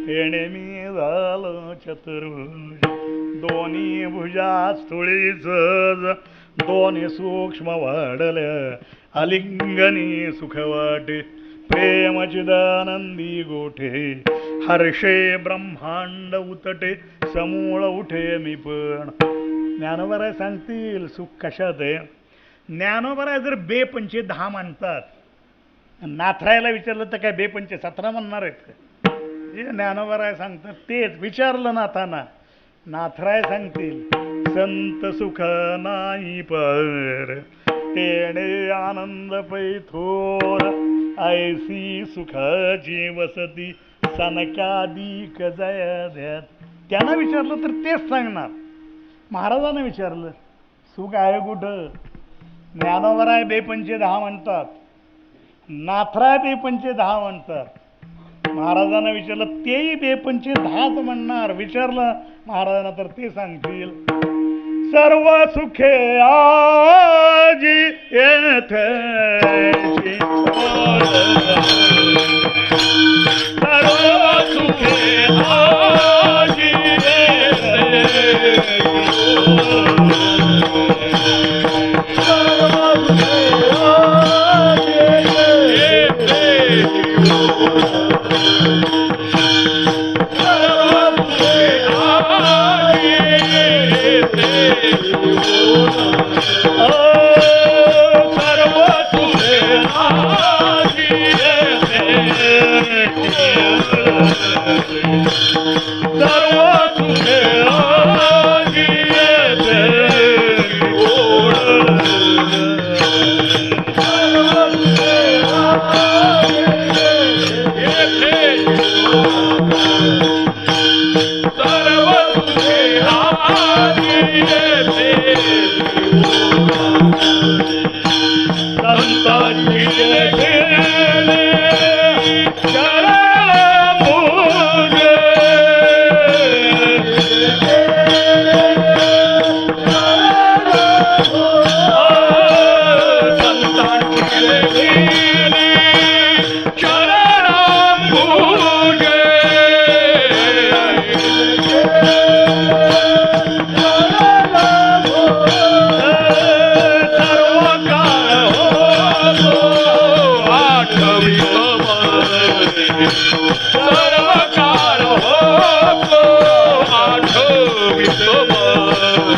तेणे मी झालो चतुर्भुज, दोन्ही भुजा स्थूळी सहज, दोन्ही सूक्ष्म वाढल्या, अलिंगनी सुख वाटे, प्रेम चिदानंदी गोठे, हर्षे ब्रह्मांड उतटे, समूळ उठे मी पण. ज्ञानोबराय सांगतील सुख कशात आहे. ज्ञानोबराय जर बेपंचे 10 म्हणतात, नाथरायला विचारलं तर काय बेपंचे 17 म्हणणार आहेत का? जे ज्ञानोबराय सांगतात तेच विचारलं नाथांना. नाथराय सांगतील, संत सुख नाही पर, तेणे आनंद पैथोर, ऐसी सुखाची वसती, सनकादिक जयाद्यात. त्यांना विचारलं तर तेच सांगणार. महाराजांना विचारलं सुख आहे कुठं? ज्ञानोबराय बेपंचे 10 म्हणतात, नाथराय बेपंचे 10 म्हणतात. महाराजांना विचारलं तेही बेपंचे 10च म्हणणार. विचारलं महाराजांना तर ते सांगतील, सर्व सुखे आजी येथेची, सर्व सुखे आजी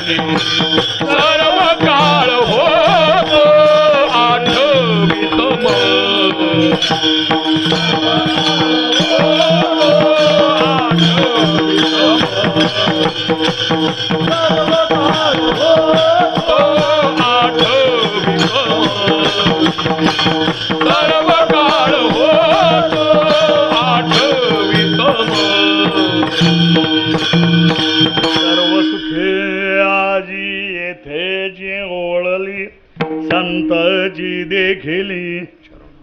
सर्व काळ होतो आठवीत सर्व काळ होतो आठवीत सर्व सुखे आजी येथे जी ओळली संतजी देखिली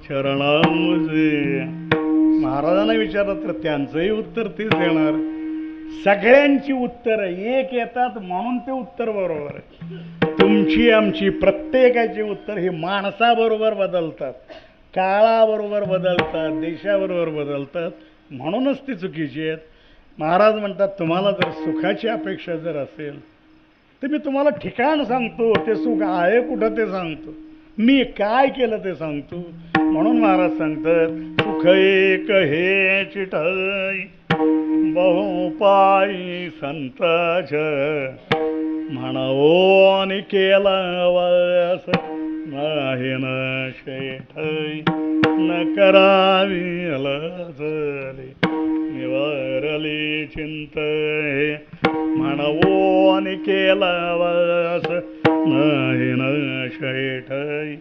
चरणामुजे. महाराजांना विचारलं तर त्यांचंही उत्तर तेच देणार. सगळ्यांची उत्तर एक येतात म्हणून ते उत्तर बरोबर आहे. तुमची आमची प्रत्येकाची उत्तर ही माणसाबरोबर बदलतात, काळाबरोबर बदलतात, देशाबरोबर बदलतात, म्हणूनच ती चुकीची आहेत. महाराज म्हणतात तुम्हाला जर सुखाची अपेक्षा जर असेल तर मी तुम्हाला ठिकाण सांगतो, ते सुख आहे कुठं ते सांगतो, मी काय केलं ते सांगतो. म्हणून महाराज सांगतात सुख एक हे चिठई बहुपायी संताच म्हणावो आणि केला वास नाही न शेठई न करावी अलजली निवारली चिंत म्हणावो आणि केला वास नाही न शेठई.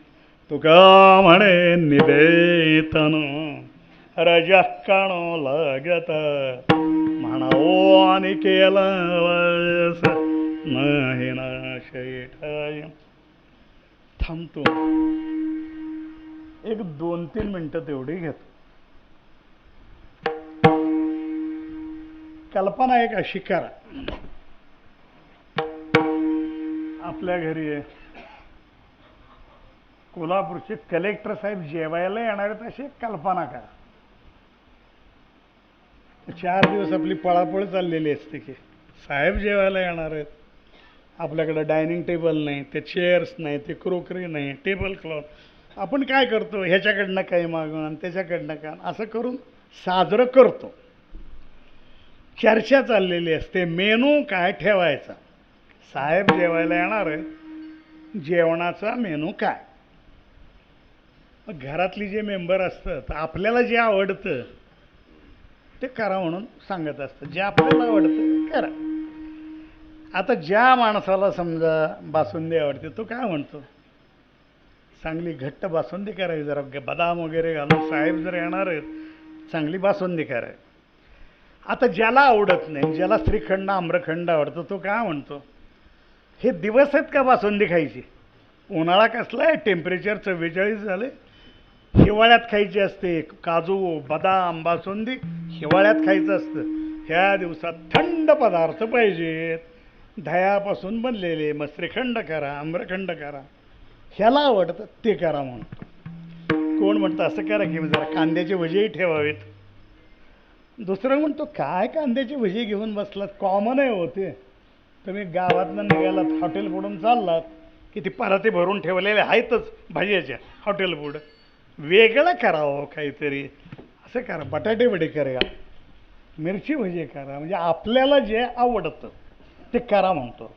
तुका म्हणे निवेतन रजा काणो लागत म्हणावो आणि केला वास नाही न शेठई. थांबतो एक 2-3 मिनिटं तेवढी घेतो. कल्पना एक अशी करा, आपल्या घरी आहे कोल्हापूरचे कलेक्टर साहेब जेवायला येणार आहेत अशी कल्पना करा. 4 दिवस आपली पळापळ चाललेली असते की साहेब जेवायला येणार आहेत, आपल्याकडे डायनिंग टेबल नाही, ते चेअर्स नाही, ते क्रोकरी नाही, टेबल क्लॉथ. आपण काय करतो ह्याच्याकडनं काही मागून त्याच्याकडनं काय असं करून साजरं करतो. चर्चा चाललेली असते मेनू काय ठेवायचा. साहेब जेवायला येणार आहे, जेवणाचा मेनू काय. मग घरातली जे मेंबर असतात आपल्याला जे आवडतं ते करा म्हणून सांगत असतं, जे आपल्याला आवडतं करा. आता ज्या माणसाला समजा बासुंदी आवडते तो काय म्हणतो, चांगली घट्ट बासुंदी करावी, जरा बदाम वगैरे घालून साहेब जर येणार आहेत चांगली बासुंदी करावी. आता ज्याला आवडत नाही, ज्याला श्रीखंड आम्रखंड आवडतो तो काय म्हणतो, हे दिवस आहेत का बासुंदी खायची, उन्हाळा कसला आहे, टेम्परेचर 44 झाले, हिवाळ्यात खायची असते. काजू बदाम बासुंदी हिवाळ्यात खायचं असतं. ह्या दिवसात थंड पदार्थ पाहिजेत, दह्यापासून बनलेले. मग श्रीखंड करा, आम्रखंड करा, ह्याला आवडतं ते करा म्हणून. कोण म्हणतं असं करा की जरा कांद्याचे भजीही ठेवावेत. दुसरं म्हणतो काय कांद्याची भजी घेऊन बसलात, कॉमन आहे होते. तुम्ही गावातनं निघालात, हॉटेल पुढून चाललात की ती पराती भरून ठेवलेल्या आहेतच भाज्याच्या हॉटेल पुढं. वेगळं करावं काहीतरी, असं करा, बटाटे वडे करा, मिरची भजी करा, म्हणजे आपल्याला जे आवडतं ते करा म्हणतो.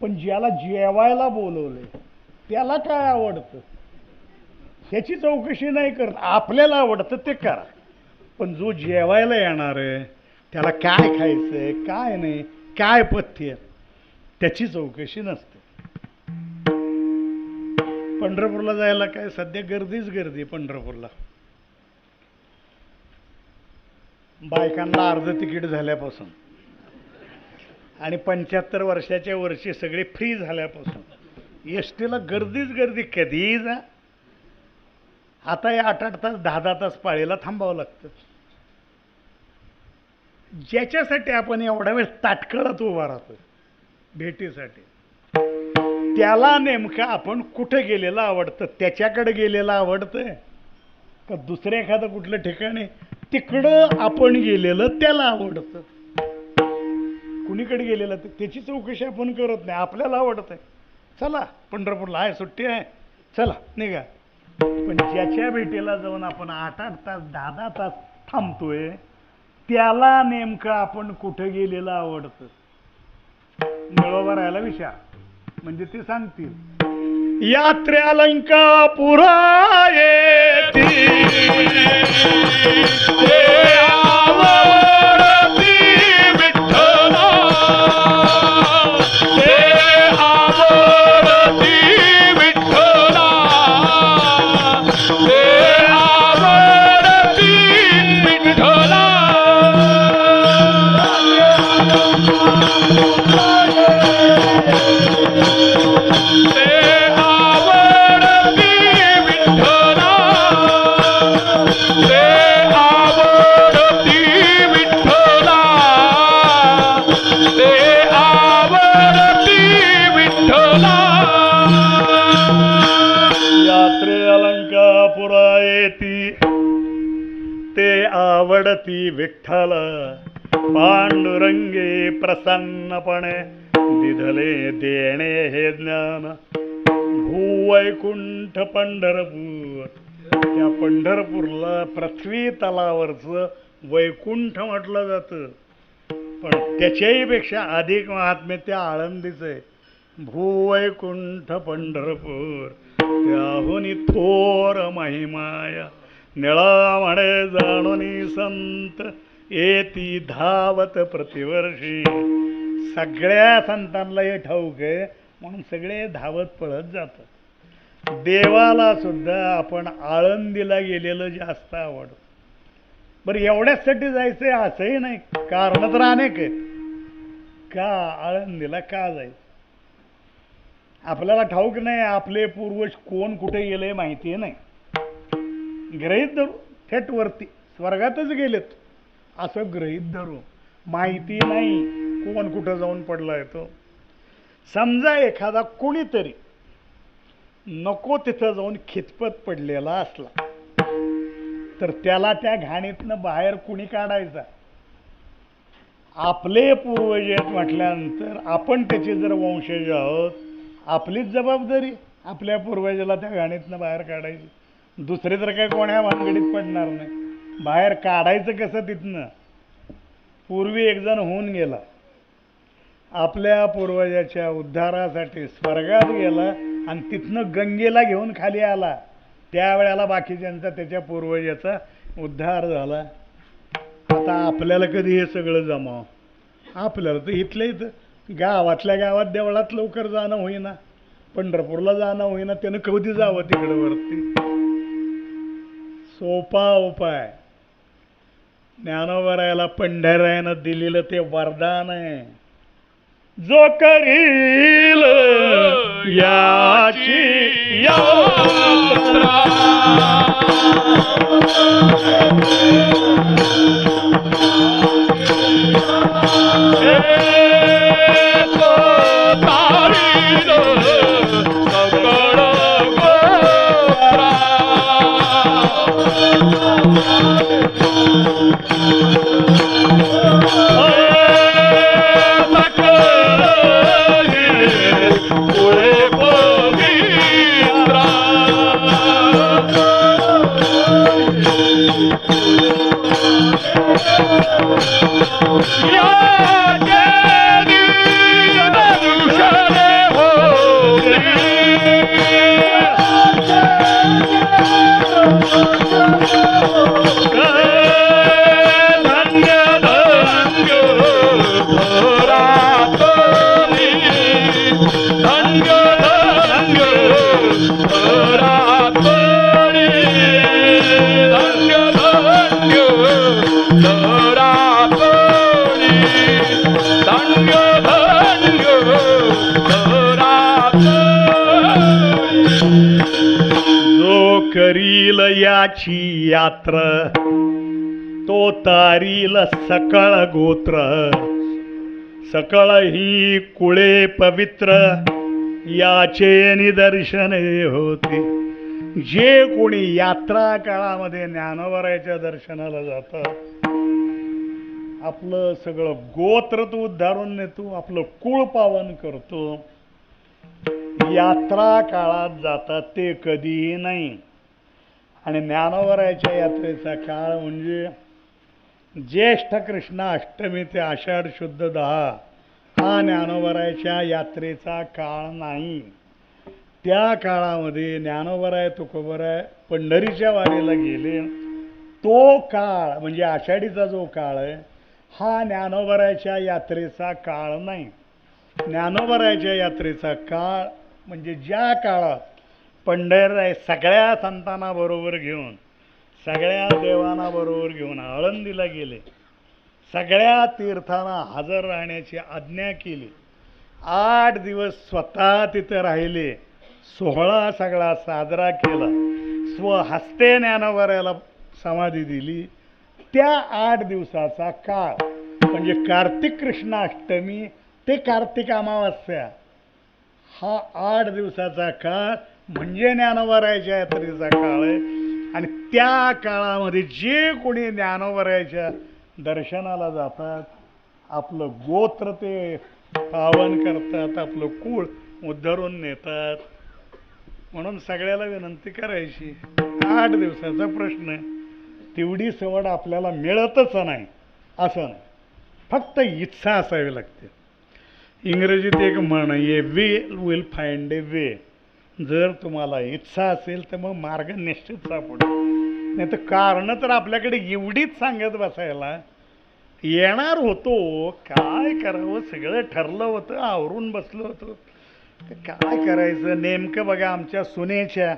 पण ज्याला जेवायला बोलवले त्याला काय आवडतं ह्याची चौकशी नाही करत, आपल्याला आवडतं ते करा. पण जो जेवायला येणार आहे त्याला काय खायचंय काय नाही, काय पथ्य, त्याची चौकशी नसते. पंढरपूरला जायला काय सध्या गर्दीच गर्दी. पंढरपूरला बायकांना अर्ध तिकीट झाल्यापासून आणि 75 वर्षाच्या वरची सगळे फ्री झाल्यापासून एस टीला गर्दीच गर्दी. कधीही जा. आता या 8-8 तास 10-10 तास पाळीला थांबावं लागतं. ज्याच्यासाठी आपण एवढा वेळ ताटकळत उभा राहतो भेटीसाठी, त्याला नेमकं आपण कुठं गेलेलं आवडतं, त्याच्याकडे गेलेलं आवडतंय का दुसऱ्या एखादं कुठलं ठिकाणी तिकडं आपण गेलेलं त्याला आवडतं. कुणीकडे गेलेलं त्याची चौकशी आपण करत नाही, आपल्याला आवडतंय. चला पंढरपूरला आहे, सुट्टी आहे, चला निघा. पण ज्याच्या भेटीला जाऊन आपण 8-8 तास 10-10 तास थांबतोय त्याला नेमकं आपण कुठं गेलेलं आवडतं. मिळवा राहायला विचार म्हणजे ते सांगतील. यात्र्यालंका पुरा येती आवडती विठ्ठला, आवडती विठ्ठला, आवडती विठ्ठला. ते आवडती विठ्ठल, पांडुरंगे प्रसन्नपणे दिधले देणे हे ज्ञान. भूवैकुंठ पंढरपूर, त्या पंढरपूरला पृथ्वी तलावरचं वैकुंठ म्हटलं जातं, पण त्याच्याही पेक्षा अधिक महात्म्य त्या आळंदीचं आहे. भूवैकुंठ पंढरपूर त्याहुनी थोर महिमाया, निळा म्हणे जाणूनी संत येती धावत प्रतिवर्षी. सगळ्या संतांना हे ठाऊक आहे म्हणून सगळे धावत पळत जातात. देवाला सुद्धा आपण आळंदीला गेलेलं जास्त आवडतं. बरं एवढ्याचसाठी जायचंय असंही नाही, कारण तर अनेक आहेत. का आळंदीला का जायचं? आपल्याला ठाऊक नाही आपले पूर्वज कोण कुठे गेले माहिती नाही. गृहीत धरू थेट वरती स्वर्गातच गेलेत असं गृहीत धरू, माहिती नाही कोण कुठं जाऊन पडलाय तो. समजा एखादा कोणीतरी नको तिथं जाऊन खितपत पडलेला असला तर त्याला त्या घाणीतनं बाहेर कुणी काढायचा? आपले पूर्वज आहेत म्हटल्यानंतर आपण त्याचे जर वंशज आहोत, आपलीच जबाबदारी आपल्या पूर्वजाला त्या घाणीतनं बाहेर काढायची. दुसरे तर काय कोण्या भानगडीत पडणार नाही. बाहेर काढायचं कसं तिथनं? पूर्वी एक जण होऊन गेला, आपल्या पूर्वजाच्या उद्धारासाठी स्वर्गात गेला आणि तिथनं गंगेला घेऊन खाली आला. त्यावेळेला बाकीच्यांचा त्याच्या पूर्वजाचा उद्धार झाला. आता आपल्याला कधी हे सगळं जमाव? आपल्याला तर इथल्या इथं गावातल्या गावात देवळात लवकर जाणं होईना, पंढरपूरला जाणं होईना, त्यानं कधी जावं तिकडं वरती? सोपा उपाय ज्ञानोबरायाला पंढरायानं दिलेलं ते वरदान आहे. जो करील याची यात्रा, करील याची यात्रा, तो तारील सकळ गोत्र. सकळ ही कुळे पवित्र, याचे निदर्शने होती. जे कोणी यात्रा काळामध्ये ज्ञानोबरायाच्या दर्शनाला जातात, आपलं सगळं गोत्र तो उद्धारून नेतो, आपलं कुळ पावन करतो. यात्रा काळात जातात ते कधीही नाही. आणि ज्ञानोबरायाच्या यात्रेचा काळ म्हणजे ज्येष्ठ कृष्ण अष्टमी ते आषाढ शुद्ध 10 हा हा ज्ञानोबरायच्या यात्रेचा काळ नाही. त्या काळामध्ये ज्ञानोबराय तुकोबराय पंढरीच्या वारीला गेले. तो काळ म्हणजे आषाढीचा जो काळ आहे हा ज्ञानोबरायच्या यात्रेचा काळ नाही. ज्ञानोबरायच्या यात्रेचा काळ म्हणजे ज्या काळात पंढरराय सगळ्या संतांना बरोबर घेऊन सगळ्या देवांना बरोबर घेऊन आळंदीला गेले, सगळ्या तीर्थांना हजर राहण्याची आज्ञा केली, 8 दिवस स्वतः तिथे राहिले, सोहळा सगळा साजरा केला, स्वहस्ते ज्ञानोबरायला समाधी दिली. त्या 8 दिवसाचा काळ म्हणजे कार्तिक कृष्ण अष्टमी ते कार्तिक अमावास्या हा 8 दिवसाचा काळ म्हणजे ज्ञानोबरायच्या यात्रेचा काळ आहे. आणि त्या काळामध्ये जे कोणी ज्ञानोबरायच्या दर्शनाला जातात आपलं गोत्र ते पावन करतात, आपलं कुळ उद्धरून नेतात. म्हणून सगळ्याला विनंती करायची, 8 दिवसाचा प्रश्न आहे, तेवढी सवड आपल्याला मिळतच नाही असं नाही, फक्त इच्छा असावी लागते. इंग्रजीत एक म्हण आहे, वे विल फाइंड ए वे. जर तुम्हाला इच्छा असेल तर मग मार्ग निश्चित सापडेल. नाही तर कारणं तर आपल्याकडे एवढीच सांगत बसायला. येणार होतो, काय करावं सगळं ठरलं होतं, आवरून बसलो होतो, काय करायचं नेमकं. बघा आमच्या सुनेच्या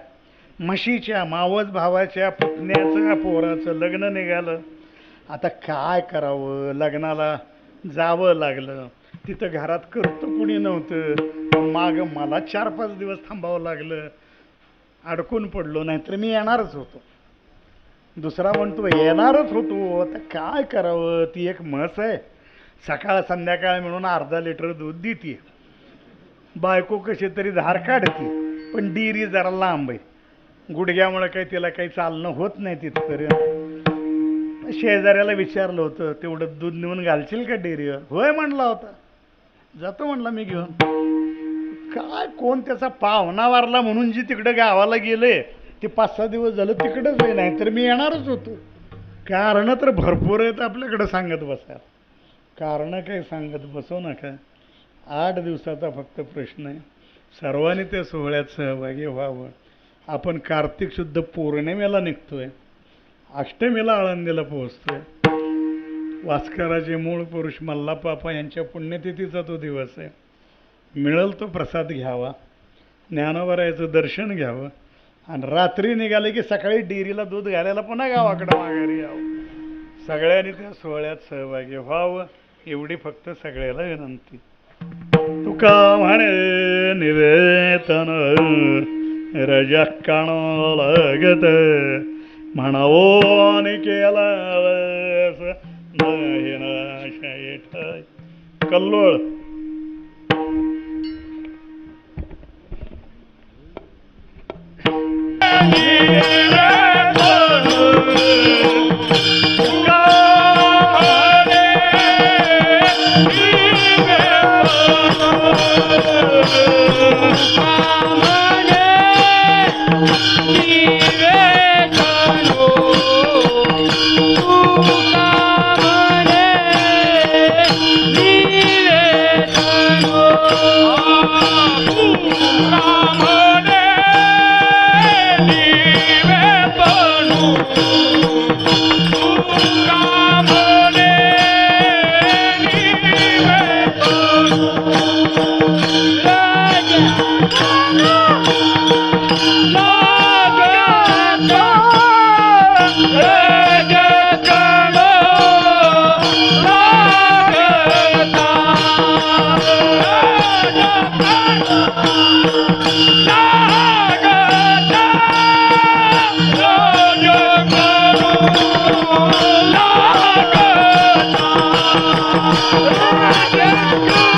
म्हशीच्या मावस भावाच्या पुतण्याचं पोराचं लग्न निघालं. आता काय करावं, लग्नाला जावं लागलं, तिथं घरात करतं कुणी नव्हतं, मागं मला 4-5 दिवस थांबावं लागलं, अडकून पडलो, नाहीतर मी येणारच होतो. दुसरा म्हणतो येणारच होतो, आता काय करावं. ती एक म्हस आहे, सकाळ संध्याकाळ मिळून अर्धा लिटर दूध देते, बायको कशी तरी धार काढते, पण डेअरी जरा लांब आहे, गुडघ्यामुळे काही तिला काही चालणं होत नाही तिथपर्यंत. शेजाऱ्याला विचारलं होतं तेवढं दूध नेऊन घालशील का डेअरीवर? होय म्हणला होता, जातो म्हणला मी घेऊन. काय कोण त्याचा पाहुणा वारला म्हणून जी तिकडं गावाला गेले ते 5-6 दिवस झालं तिकडंच आहे, नाही तर मी येणारच होतो. कारणं तर भरपूर आहेत आपल्याकडं सांगत बसायला, कारणं काही सांगत बसू नका. 8 दिवसाचा फक्त प्रश्न आहे. सर्वांनी त्या सोहळ्यात सहभागी व्हावं. आपण कार्तिक शुद्ध पौर्णिमेला निघतोय, अष्टमीला आळंदीला पोहोचतोय. वास्कराचे मूळ पुरुष मल्हापापा यांच्या पुण्यतिथीचा तो दिवस आहे. मिळेल तो प्रसाद घ्यावा, ज्ञानोबरायचं दर्शन घ्यावं आणि रात्री निघाले की सकाळी डेअरीला दूध घालायला पुन्हा गावाकडं माघारी यावं. सगळ्यांनी त्या सोहळ्यात सहभागी व्हावं एवढी फक्त सगळ्याला विनंती. तुका म्हणे निवेदन रजा काणो लागत म्हणावो नि केला नाही नाशाय ठाय. कल्लोळ Let's go!